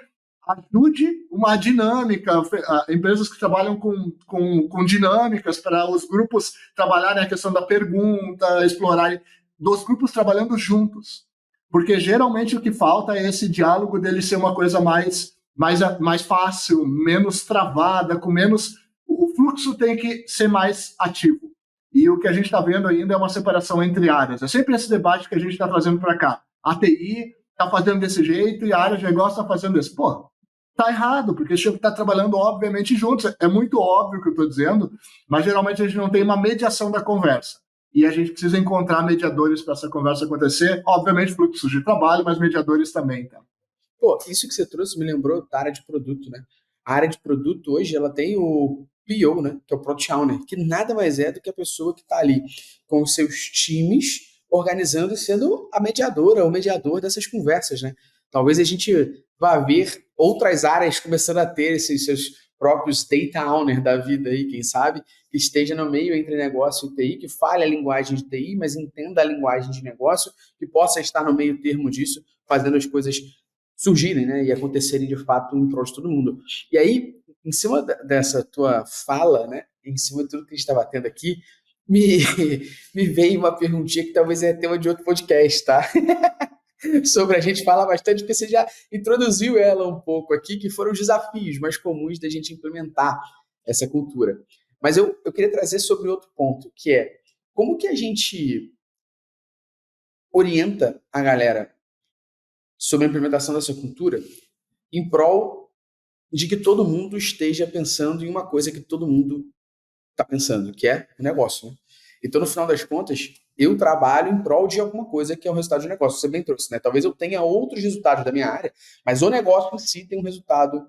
ajude uma dinâmica, empresas que trabalham com dinâmicas para os grupos trabalharem a questão da pergunta, explorarem, dos grupos trabalhando juntos. Porque geralmente o que falta é esse diálogo dele ser uma coisa mais fácil, menos travada, com menos... O fluxo tem que ser mais ativo. E o que a gente está vendo ainda é uma separação entre áreas. É sempre esse debate que a gente está trazendo para cá. A TI está fazendo desse jeito e a área de negócio está fazendo desse. Pô, tá errado, porque a gente está trabalhando, obviamente, juntos. É muito óbvio o que eu estou dizendo, mas geralmente a gente não tem uma mediação da conversa. E a gente precisa encontrar mediadores para essa conversa acontecer. Obviamente, fluxos de trabalho, mas mediadores também. Tá? Pô, isso que você trouxe me lembrou da área de produto, né? A área de produto hoje, ela tem o PO, né, que é o Product Owner, que nada mais é do que a pessoa que está ali com os seus times organizando e sendo a mediadora, o mediador dessas conversas, né? Talvez a gente vá ver outras áreas começando a ter esses seus próprios data owner da vida aí, quem sabe, que esteja no meio entre negócio e TI, que fale a linguagem de TI, mas entenda a linguagem de negócio, que possa estar no meio termo disso, fazendo as coisas surgirem, né, e acontecerem de fato em prol de todo mundo. E aí, em cima dessa tua fala, né, em cima de tudo que a gente está batendo aqui, me, me veio uma perguntinha que talvez é tema de outro podcast, tá? Sobre a gente falar bastante, porque você já introduziu ela um pouco aqui, que foram os desafios mais comuns da gente implementar essa cultura. Mas eu queria trazer sobre outro ponto, que é como que a gente orienta a galera sobre a implementação dessa cultura em prol de que todo mundo esteja pensando em uma coisa que todo mundo está pensando, que é o negócio, né? Então, no final das contas, eu trabalho em prol de alguma coisa que é o resultado de negócio. Você bem trouxe, né? Talvez eu tenha outros resultados da minha área, mas o negócio em si tem um resultado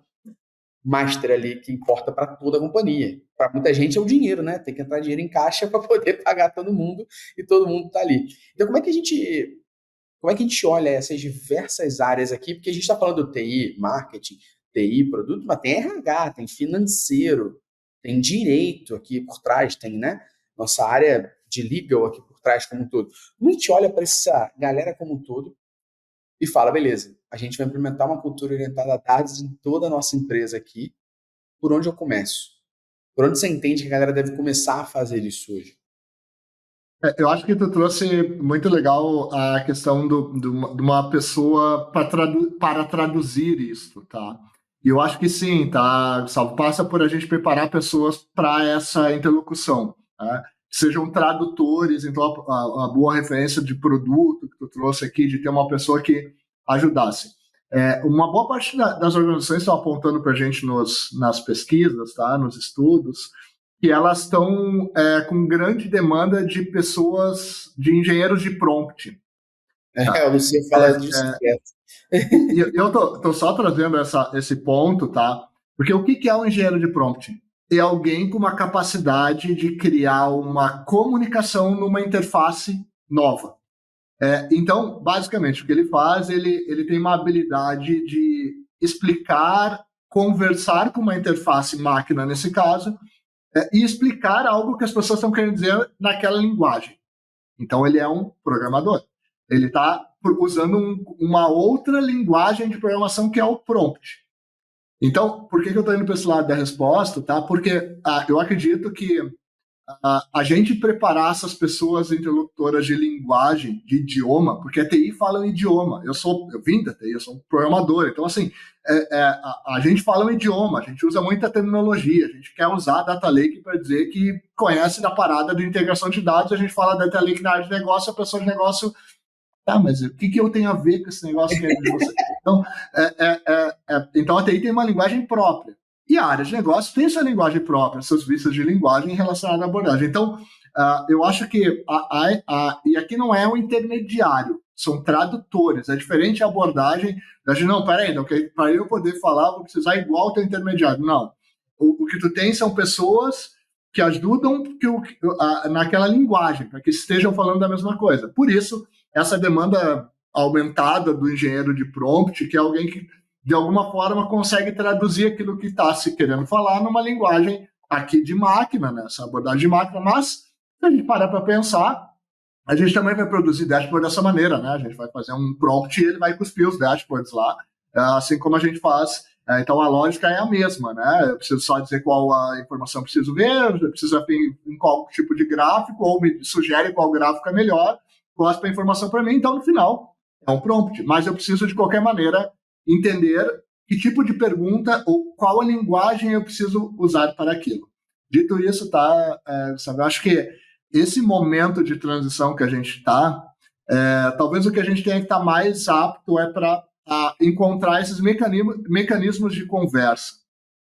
master ali que importa para toda a companhia. Para muita gente é o dinheiro, né? Tem que entrar dinheiro em caixa para poder pagar todo mundo e todo mundo está ali. Então, como é que a gente olha essas diversas áreas aqui? Porque a gente está falando do TI, marketing, TI, produto, mas tem RH, tem financeiro, tem direito aqui por trás, tem, né? Nossa área de legal aqui por trás como um todo. Como a gente olha para essa galera como um todo e fala, beleza, a gente vai implementar uma cultura orientada a dados em toda a nossa empresa aqui, por onde eu começo? Por onde você entende que a galera deve começar a fazer isso hoje? Eu acho que tu trouxe muito legal a questão de uma pessoa para traduzir isso, tá? E eu acho que sim, tá, Gustavo? Passa por a gente preparar pessoas para essa interlocução, tá? Sejam tradutores, então a boa referência de produto que tu trouxe aqui, de ter uma pessoa que ajudasse. Uma boa parte das organizações estão apontando para a gente nas pesquisas, tá? Nos estudos, que elas estão com grande demanda de pessoas, de engenheiros de prompt. Tá? O Luciano fala disso direto. E eu tô só trazendo esse ponto, tá? Porque o que é um engenheiro de prompt? É alguém com uma capacidade de criar uma comunicação numa interface nova. Então, basicamente, o que ele faz, ele tem uma habilidade de explicar, conversar com uma interface máquina, nesse caso, e explicar algo que as pessoas estão querendo dizer naquela linguagem. Então, ele é um programador. Ele está usando uma outra linguagem de programação que é o prompt. Então, por que eu estou indo para esse lado da resposta? Tá? Porque eu acredito que a gente preparar essas pessoas interlocutoras de linguagem, de idioma, porque a TI fala um idioma. Eu vim da TI, eu sou um programador. Então, assim, a gente fala um idioma, a gente usa muita terminologia, a gente quer usar Data Lake para dizer que conhece da parada de integração de dados, a gente fala Data Lake na área de negócio, a pessoa de negócio, tá, mas o que eu tenho a ver com esse negócio que é de você? Então, então a TI tem uma linguagem própria. E a área de negócio tem sua linguagem própria, seus vícios de linguagem relacionados à abordagem. Então, eu acho que e aqui não é um intermediário, são tradutores. É diferente a abordagem. A gente, não, peraí, para eu poder falar, vou precisar igual o teu intermediário. Não. O que tu tem são pessoas que ajudam naquela linguagem, para que estejam falando da mesma coisa. Por isso, essa demanda aumentada do engenheiro de prompt, que é alguém que de alguma forma consegue traduzir aquilo que está se querendo falar numa linguagem aqui de máquina, né? Essa abordagem de máquina, mas se a gente parar para pensar, a gente também vai produzir dashboard dessa maneira, né? A gente vai fazer um prompt e ele vai cuspir os dashboards lá, assim como a gente faz. Então a lógica é a mesma, né? Eu preciso só dizer qual a informação eu preciso ver, eu preciso em qual tipo de gráfico, ou me sugere qual gráfico é melhor, cospe a informação para mim, então no final é um prompt, mas eu preciso de qualquer maneira entender que tipo de pergunta ou qual a linguagem eu preciso usar para aquilo. Dito isso, tá, sabe, eu acho que esse momento de transição que a gente está, talvez o que a gente tenha que estar mais apto é para encontrar esses mecanismos de conversa.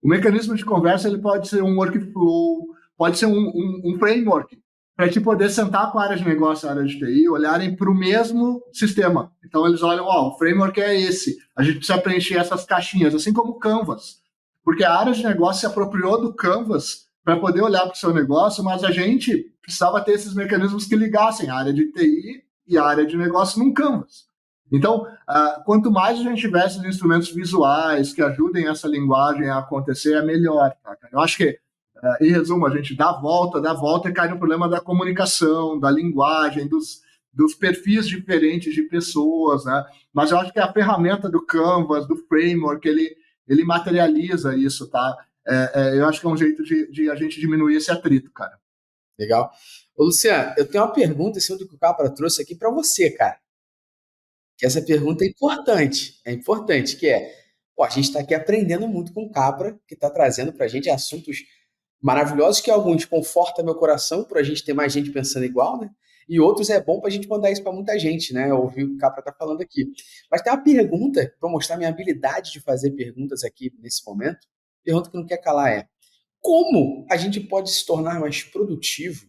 O mecanismo de conversa ele pode ser um workflow, pode ser um framework, para te poder sentar com a área de negócio e a área de TI, olharem para o mesmo sistema. Então, eles olham, o framework é esse, a gente precisa preencher essas caixinhas, assim como o Canvas. Porque a área de negócio se apropriou do Canvas para poder olhar para o seu negócio, mas a gente precisava ter esses mecanismos que ligassem a área de TI e a área de negócio num Canvas. Então, quanto mais a gente tiver esses instrumentos visuais que ajudem essa linguagem a acontecer, é melhor. Tá? Eu acho que em resumo, a gente dá a volta e cai no problema da comunicação, da linguagem, dos perfis diferentes de pessoas, né? Mas eu acho que a ferramenta do Canvas, do framework, ele materializa isso, tá? Eu acho que é um jeito de a gente diminuir esse atrito, cara. Legal. Ô, Luciano, eu tenho uma pergunta em cima do que o Capra trouxe aqui para você, cara. Que essa pergunta é importante, que é, pô, a gente está aqui aprendendo muito com o Capra, que está trazendo para a gente assuntos maravilhosos, que alguns confortam meu coração, por a gente ter mais gente pensando igual, né? E outros é bom para a gente mandar isso para muita gente, né? Ouvir o que o Capra está falando aqui. Mas tem uma pergunta, para mostrar minha habilidade de fazer perguntas aqui nesse momento, pergunta que não quer calar é, como a gente pode se tornar mais produtivo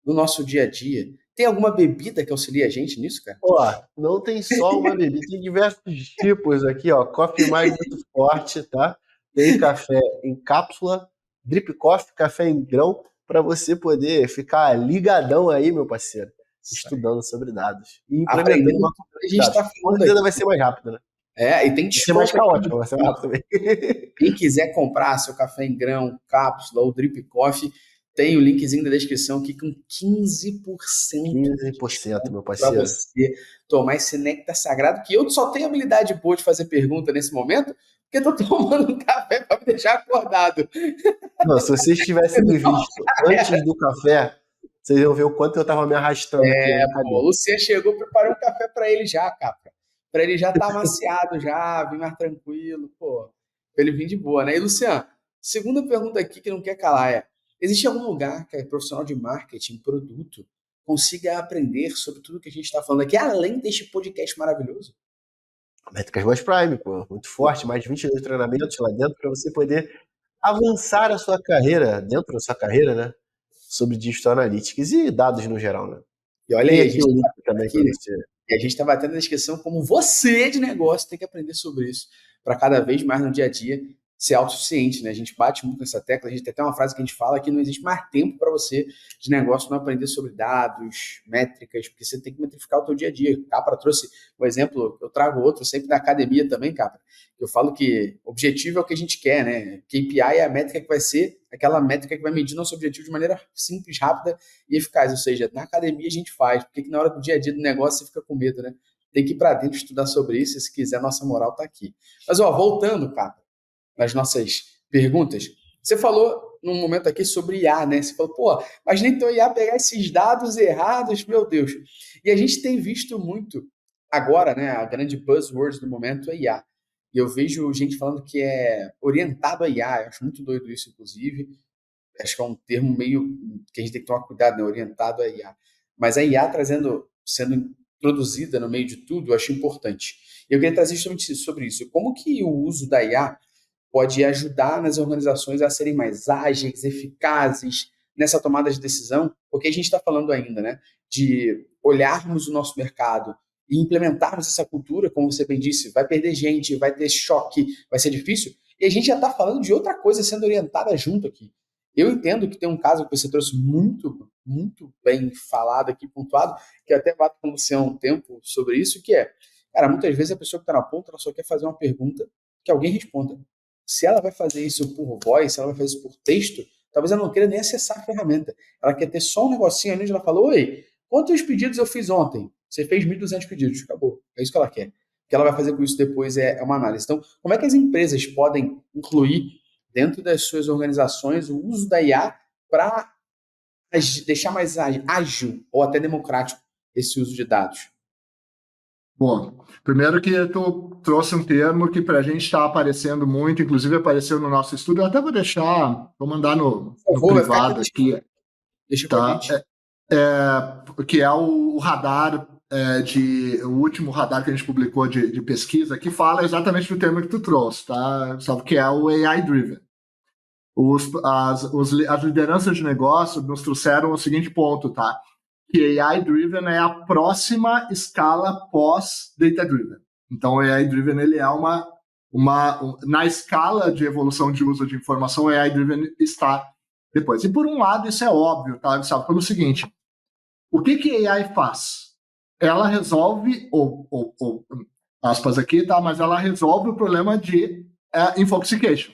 no nosso dia a dia? Tem alguma bebida que auxilia a gente nisso, cara? Ó, não tem só uma bebida, tem diversos tipos aqui, ó. Coffee mais muito forte, tá? Tem café em cápsula, drip coffee, café em grão, para você poder ficar ligadão aí, meu parceiro, estudando sobre dados e implementando Aprendendo uma tudo que a gente está com falando certeza aqui. vai ser mais rápido, né? E tem Vai ser mais desconto aqui. caótico, vai ser mais rápido também. Quem quiser comprar seu café em grão, cápsula ou drip coffee, tem o linkzinho da descrição aqui com 15% 15%, meu para parceiro. você tomar esse néctar sagrado, que eu só tenho habilidade boa de fazer pergunta nesse momento, porque eu tô tomando um café para me deixar acordado. Não, se vocês tivessem me visto antes do café, vocês iam ver o quanto eu tava me arrastando aqui na O cadeira. Luciano chegou, preparou um café para ele já, Capra. Para ele já tá amaciado já, vir mais tranquilo, pô. Pra ele vir de boa, né? E, Luciano, segunda pergunta aqui que não quer calar é: existe algum lugar que a profissional de marketing, produto, consiga aprender sobre tudo que a gente está falando aqui, além deste podcast maravilhoso? Métricas Boss Prime, pô, muito forte, mais de 22 treinamentos lá dentro para você poder avançar a sua carreira, dentro da sua carreira, né? Sobre Digital Analytics e dados no geral, né? E olha Tem aí, a aqui gente o tá link também aqui, para você. e a gente está batendo na descrição como você de negócio tem que aprender sobre isso, para cada vez mais no dia a dia ser autossuficiente, né? A gente bate muito nessa tecla, a gente tem até uma frase que a gente fala que não existe mais tempo para você de negócio não aprender sobre dados, métricas, porque você tem que metrificar o teu dia a dia. Capra trouxe o exemplo, eu trago outro sempre na academia também, Capra. Eu falo que objetivo é o que a gente quer, né? KPI é a métrica que vai ser aquela métrica que vai medir nosso objetivo de maneira simples, rápida e eficaz. Ou seja, na academia a gente faz, porque na hora do dia a dia do negócio você fica com medo, né? Tem que ir para dentro estudar sobre isso, e se quiser, nossa moral tá aqui. Mas, ó, voltando, Capra, nas nossas perguntas, você falou num momento aqui sobre IA, né? Você falou, pô, mas nem teu IA pegar esses dados errados, meu Deus. E a gente tem visto muito agora, né? A grande buzzword do momento é IA. E eu vejo gente falando que é orientado a IA. Eu acho muito doido isso, inclusive. Acho que é um termo meio que a gente tem que tomar cuidado, né? Orientado a IA. Mas a IA sendo introduzida no meio de tudo, eu acho importante. Eu queria trazer justamente sobre isso. Como que o uso da IA pode ajudar nas organizações a serem mais ágeis, eficazes nessa tomada de decisão, porque a gente está falando ainda, né, de olharmos o nosso mercado e implementarmos essa cultura, como você bem disse, vai perder gente, vai ter choque, vai ser difícil, e a gente já está falando de outra coisa sendo orientada junto aqui. Eu entendo que tem um caso que você trouxe muito, muito bem falado aqui, pontuado, que eu até bato com você há um tempo sobre isso, que é, cara, muitas vezes a pessoa que está na ponta, ela só quer fazer uma pergunta que alguém responda. Se ela vai fazer isso por voz, se ela vai fazer isso por texto, talvez ela não queira nem acessar a ferramenta. Ela quer ter só um negocinho ali onde ela fala, oi, quantos pedidos eu fiz ontem? Você fez 1.200 pedidos, acabou. É isso que ela quer. O que ela vai fazer com isso depois é uma análise. Então, como é que as empresas podem incluir dentro das suas organizações o uso da IA para deixar mais ágil ou até democrático esse uso de dados? Bom, primeiro que tu trouxe um termo que para a gente está aparecendo muito, inclusive apareceu no nosso estudo. Eu até vou mandar no privado aqui, Deixa com a tá? gente. Que é o radar, o último radar que a gente publicou de pesquisa, que fala exatamente do termo que tu trouxe, tá? Sabe que é o AI Driven. As lideranças de negócio nos trouxeram o seguinte ponto, tá? Que AI-driven é a próxima escala pós-data-driven. Então, o AI-driven ele é na escala de evolução de uso de informação, o AI-driven está depois. E, por um lado, isso é óbvio, tá? Sabe, pelo seguinte, o que a AI faz? Ela resolve, aspas aqui, tá? Mas ela resolve o problema de infoxication.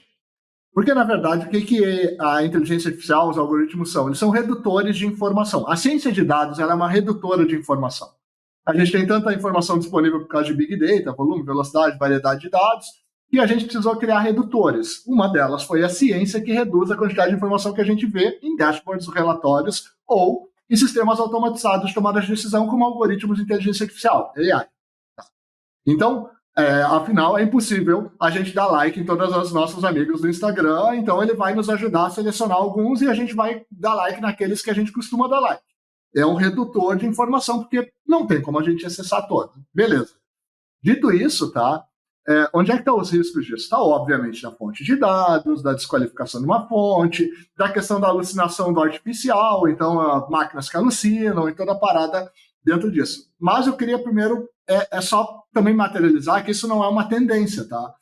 Porque, na verdade, o que a inteligência artificial, os algoritmos são? Eles são redutores de informação. A ciência de dados ela é uma redutora de informação. A gente tem tanta informação disponível por causa de Big Data, volume, velocidade, variedade de dados, e a gente precisou criar redutores. Uma delas foi a ciência, que reduz a quantidade de informação que a gente vê em dashboards, relatórios ou em sistemas automatizados de tomada de decisão, como algoritmos de inteligência artificial, AI. Então, afinal, é impossível a gente dar like em todos os nossos amigos do Instagram, então ele vai nos ajudar a selecionar alguns e a gente vai dar like naqueles que a gente costuma dar like. É um redutor de informação, porque não tem como a gente acessar todos. Beleza. Dito isso, tá? Onde é que estão os riscos disso? Está, obviamente, na fonte de dados, da desqualificação de uma fonte, da questão da alucinação do artificial, então máquinas que alucinam e toda a parada dentro disso. Mas eu queria primeiro só também materializar que isso não é uma tendência, tá?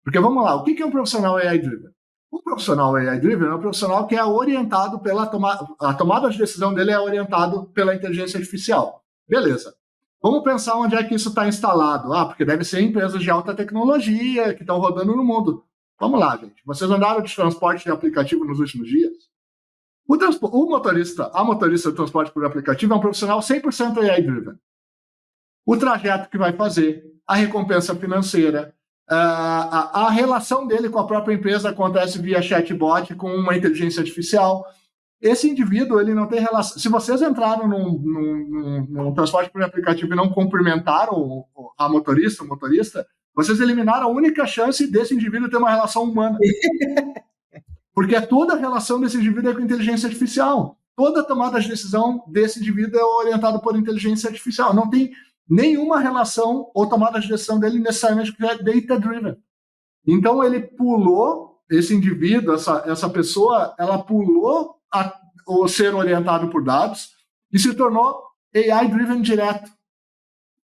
Porque vamos lá, o que é um profissional AI-driven? Um profissional AI-driven é um profissional que é orientado a tomada de decisão dele é orientado pela inteligência artificial. Beleza. Vamos pensar onde é que isso está instalado. Porque deve ser empresas de alta tecnologia que estão rodando no mundo. Vamos lá, gente. Vocês andaram de transporte de aplicativo nos últimos dias? A motorista de transporte por aplicativo é um profissional 100% AI-driven. O trajeto que vai fazer, a recompensa financeira, a relação dele com a própria empresa acontece via chatbot com uma inteligência artificial. Esse indivíduo, ele não tem relação. Se vocês entraram num transporte por aplicativo e não cumprimentaram o motorista, vocês eliminaram a única chance desse indivíduo ter uma relação humana. Porque toda a relação desse indivíduo é com inteligência artificial. Toda tomada de decisão desse indivíduo é orientada por inteligência artificial. Não tem nenhuma relação ou tomada de decisão dele necessariamente que é data-driven. Então, ele pulou, esse indivíduo, essa pessoa, ela pulou o ser orientado por dados e se tornou AI-driven direto.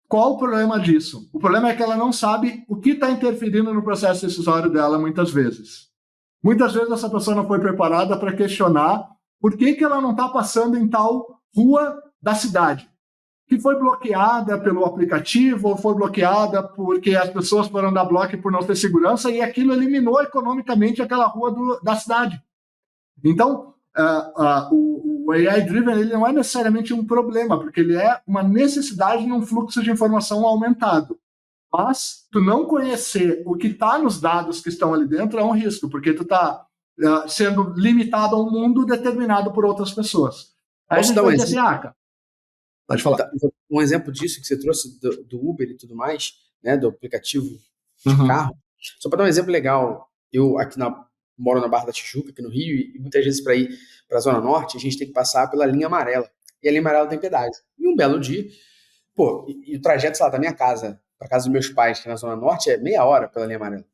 Qual o problema disso? O problema é que ela não sabe o que está interferindo no processo decisório dela muitas vezes. Muitas vezes essa pessoa não foi preparada para questionar por que ela não está passando em tal rua da cidade, que foi bloqueada pelo aplicativo ou foi bloqueada porque as pessoas foram dar bloco por não ter segurança e aquilo eliminou economicamente aquela rua da cidade. Então, o AI-driven ele não é necessariamente um problema, porque ele é uma necessidade num fluxo de informação aumentado. Mas tu não conhecer o que está nos dados que estão ali dentro é um risco, porque tu está sendo limitado a um mundo determinado por outras pessoas. Aí Posso dar um exemplo? Cara, pode falar. Um exemplo disso que você trouxe do Uber e tudo mais, né, do aplicativo de carro. Só para dar um exemplo legal, eu aqui moro na Barra da Tijuca, aqui no Rio, e muitas vezes para ir para a Zona Norte, a gente tem que passar pela linha amarela. E a linha amarela tem pedágio. E um belo dia, e o trajeto, sei lá, da minha casa para casa dos meus pais, que é na Zona Norte, é meia hora pela linha amarela.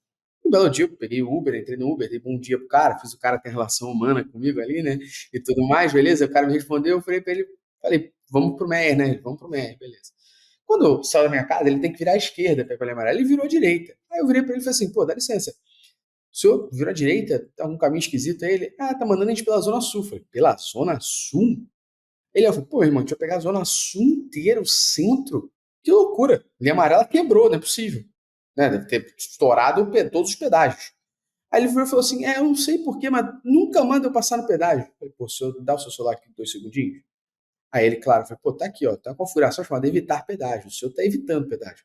Um belo dia, eu peguei o Uber, entrei no Uber, dei bom dia pro cara, fiz o cara ter relação humana comigo ali, né, e tudo mais, beleza? O cara me respondeu, eu falei para ele, vamos pro Meyer, né? Vamos pro Meyer, beleza. Quando eu saio da minha casa, ele tem que virar à esquerda para ir pra linha amarela. Ele virou à direita. Aí eu virei para ele e falei assim, dá licença. O senhor virou à direita? Tá um caminho esquisito? Aí ele, tá mandando a gente pela Zona Sul. Eu falei, pela Zona Sul? Eu falei, irmão, a gente vai pegar a Zona Sul inteira, o centro? Que loucura. Linha amarela quebrou, não é possível. Né? Deve ter estourado todos os pedágios. Aí ele virou e falou assim, eu não sei porquê, mas nunca manda eu passar no pedágio. Eu falei, o senhor dá o seu celular aqui 2 segundinhos? Aí ele, claro, falou, tá aqui, tá uma configuração chamada evitar pedágio. O senhor tá evitando pedágio.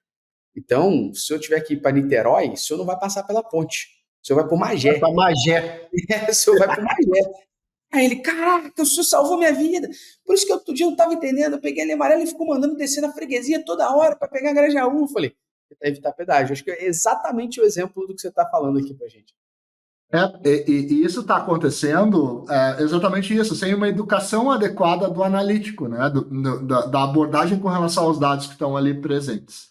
Então, se eu tiver que ir para Niterói, o senhor não vai passar pela ponte. O senhor vai por Magé. Vai para Magé. O senhor vai por Magé. Aí ele, caraca, o senhor salvou minha vida. Por isso que outro dia eu não tava entendendo. Eu peguei a linha amarela e ficou mandando descer na freguesia toda hora para pegar a Grajaú. Eu falei, tá evitar pedágio. Acho que é exatamente o exemplo do que você tá falando aqui pra gente. E isso está acontecendo exatamente isso, sem uma educação adequada do analítico, né? Da abordagem com relação aos dados que estão ali presentes.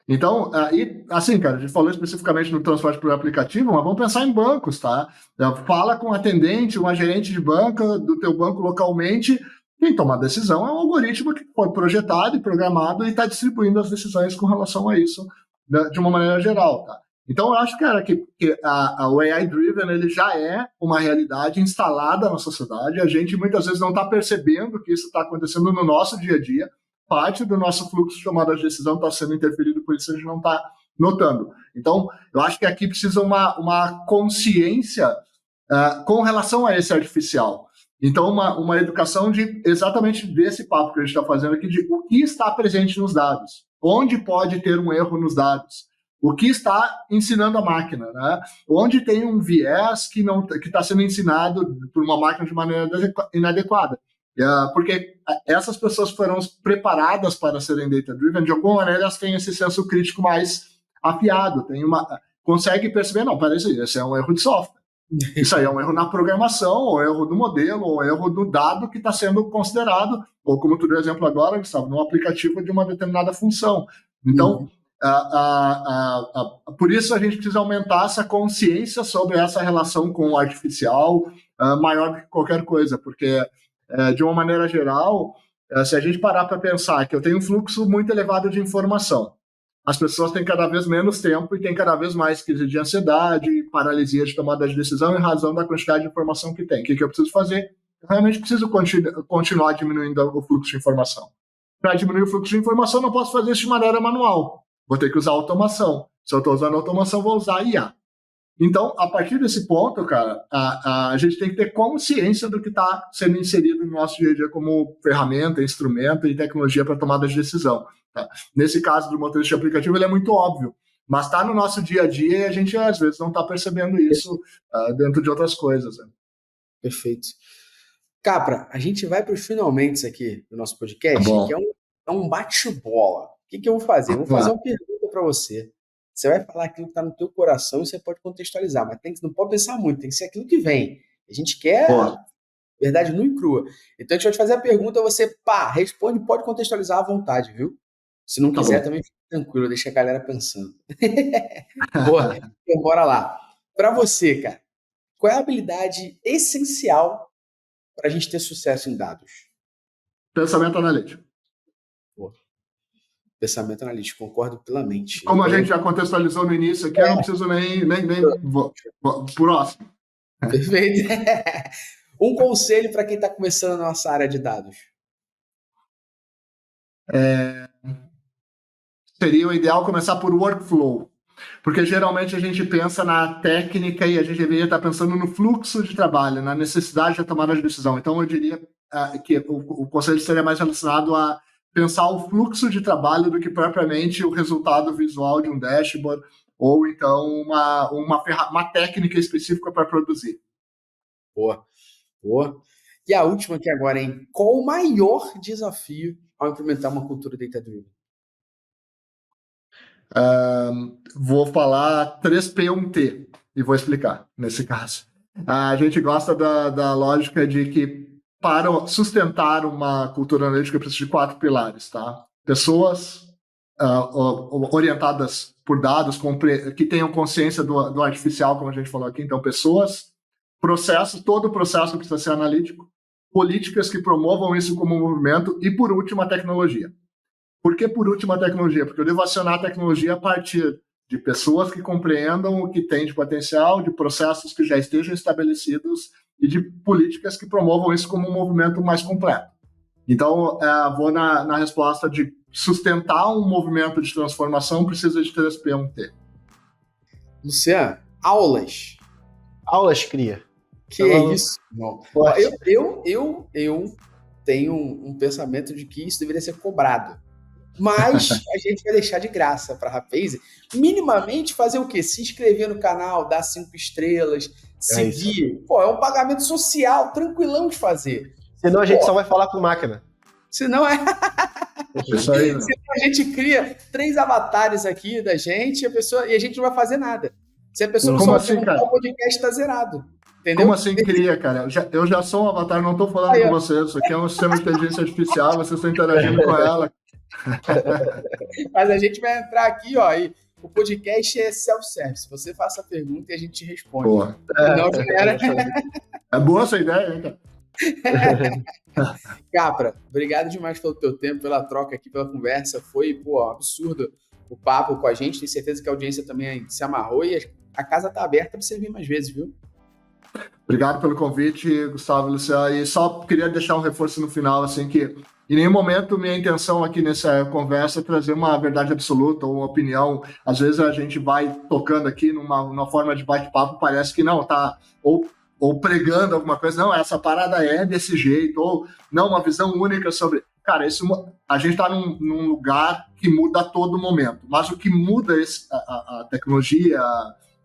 Então, assim, cara, a gente falou especificamente no transporte por aplicativo, mas vamos pensar em bancos, tá? Fala com um atendente, uma gerente de banca do teu banco localmente, quem toma a decisão é um algoritmo que foi projetado e programado e está distribuindo as decisões com relação a isso de uma maneira geral, tá? Então, eu acho, cara, que o AI-driven ele já é uma realidade instalada na sociedade. A gente muitas vezes não está percebendo que isso está acontecendo no nosso dia a dia. Parte do nosso fluxo de tomada de decisão está sendo interferido, por isso a gente não está notando. Então, eu acho que aqui precisa uma consciência com relação a esse artificial. Então, uma educação exatamente desse papo que a gente está fazendo aqui, de o que está presente nos dados, onde pode ter um erro nos dados, o que está ensinando a máquina, né? Onde tem um viés que está sendo ensinado por uma máquina de maneira inadequada. Porque essas pessoas foram preparadas para serem data-driven, de alguma maneira elas têm esse senso crítico mais afiado, consegue perceber, não, peraí, esse é um erro de software. Isso aí é um erro na programação, ou erro do modelo, ou erro do dado que está sendo considerado, ou como tu deu exemplo agora, Gustavo, no aplicativo de uma determinada função. Então, por isso a gente precisa aumentar essa consciência sobre essa relação com o artificial maior do que qualquer coisa, porque, de uma maneira geral, se a gente parar para pensar que eu tenho um fluxo muito elevado de informação, as pessoas têm cada vez menos tempo e têm cada vez mais crise de ansiedade, paralisia de tomada de decisão em razão da quantidade de informação que tem. O que eu preciso fazer? Eu realmente preciso continuar diminuindo o fluxo de informação. Para diminuir o fluxo de informação, não posso fazer isso de maneira manual. Vou ter que usar automação. Se eu estou usando automação, vou usar IA. Então, a partir desse ponto, cara, a gente tem que ter consciência do que está sendo inserido no nosso dia a dia como ferramenta, instrumento e tecnologia para tomada de decisão. Tá? Nesse caso do motorista de aplicativo, ele é muito óbvio, mas está no nosso dia a dia e a gente, às vezes, não está percebendo isso dentro de outras coisas. Né? Perfeito. Capra, a gente vai para os finalmente aqui do nosso podcast, que é um bate-bola. O que eu vou fazer? Eu vou fazer uma pergunta para você. Você vai falar aquilo que está no teu coração e você pode contextualizar, mas não pode pensar muito, tem que ser aquilo que vem. A gente quer verdade nua e crua. Então a gente vai te fazer a pergunta, você responde, pode contextualizar à vontade, viu? Se não quiser, também fica tranquilo, deixa a galera pensando. Boa, então bora lá. Para você, cara, qual é a habilidade essencial para a gente ter sucesso em dados? Pensamento analítico. Boa. Pensamento analítico, concordo plenamente. Como a gente já contextualizou no início aqui, eu não preciso nem próximo. Perfeito. Um conselho para quem está começando na nossa área de dados. Seria o ideal começar por workflow, porque geralmente a gente pensa na técnica e a gente deveria estar pensando no fluxo de trabalho, na necessidade da tomada de decisão. Então, eu diria que o conselho seria mais relacionado a pensar o fluxo de trabalho do que propriamente o resultado visual de um dashboard ou então uma técnica específica para produzir. Boa. E a última aqui agora, hein? Qual o maior desafio ao implementar uma cultura data-driven? Vou falar 3P1T e vou explicar nesse caso. A gente gosta da lógica de que para sustentar uma cultura analítica precisa de 4 pilares, tá? Pessoas orientadas por dados, que tenham consciência do artificial, como a gente falou aqui. Então, pessoas, processos, todo o processo precisa ser analítico, políticas que promovam isso como movimento e, por último, a tecnologia. Por que por último a tecnologia? Porque eu devo acionar a tecnologia a partir de pessoas que compreendam o que tem de potencial, de processos que já estejam estabelecidos e de políticas que promovam isso como um movimento mais completo. Então, vou na resposta de sustentar um movimento de transformação precisa de 3P1T. Luciano, aulas. Aulas cria. Que é isso? Eu tenho um pensamento de que isso deveria ser cobrado. Mas a gente vai deixar de graça para a Rapaze. Minimamente fazer o quê? Se inscrever no canal, dar 5 estrelas, seguir. É um pagamento social, tranquilão de fazer. Senão a gente só vai falar com máquina. Senão Isso aí, né? Senão a gente cria 3 avatares aqui da gente e a gente não vai fazer nada. Se a pessoa Como não assim, cara? o podcast está zerado. Entendeu? Como assim cria, cara? Eu já sou um avatar, não estou falando com vocês. Isso aqui é um sistema de inteligência artificial, vocês estão interagindo com ela. Mas a gente vai entrar aqui, e o podcast é self-service. Você faça a pergunta e a gente te responde. Boa. É boa essa ideia, hein, cara? Capra, obrigado demais pelo teu tempo, pela troca aqui, pela conversa. Foi, absurdo o papo com a gente. Tenho certeza que a audiência também se amarrou e a casa tá aberta para você vir mais vezes, viu? Obrigado pelo convite, Gustavo e Luciano. E só queria deixar um reforço no final, assim, que em nenhum momento minha intenção aqui nessa conversa é trazer uma verdade absoluta ou uma opinião. Às vezes a gente vai tocando aqui numa forma de bate-papo, parece que não, tá ou pregando alguma coisa, não, essa parada é desse jeito, ou não, uma visão única sobre... cara, a gente está num lugar que muda a todo momento, mas o que muda a tecnologia,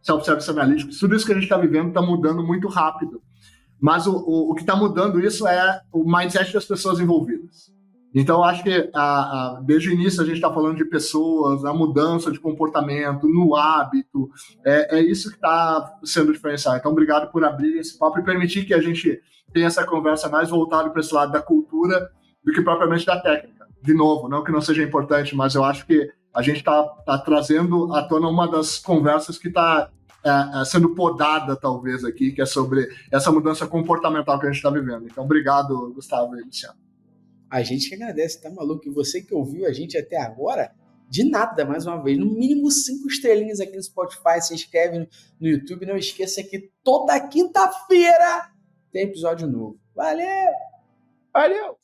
self-service analytics, tudo isso que a gente está vivendo está mudando muito rápido. Mas o que está mudando isso é o mindset das pessoas envolvidas. Então, acho que desde o início a gente está falando de pessoas, a mudança de comportamento, no hábito, é isso que está sendo diferencial. Então, obrigado por abrir esse papo e permitir que a gente tenha essa conversa mais voltada para esse lado da cultura do que propriamente da técnica. De novo, não que não seja importante, mas eu acho que a gente está trazendo à tona uma das conversas que está sendo podada, talvez, aqui, que é sobre essa mudança comportamental que a gente está vivendo. Então, obrigado, Gustavo e Luciano. A gente que agradece, tá maluco? E você que ouviu a gente até agora, de nada, mais uma vez. No mínimo 5 estrelinhas aqui no Spotify, se inscreve no YouTube. Não esqueça que toda quinta-feira tem episódio novo. Valeu! Valeu!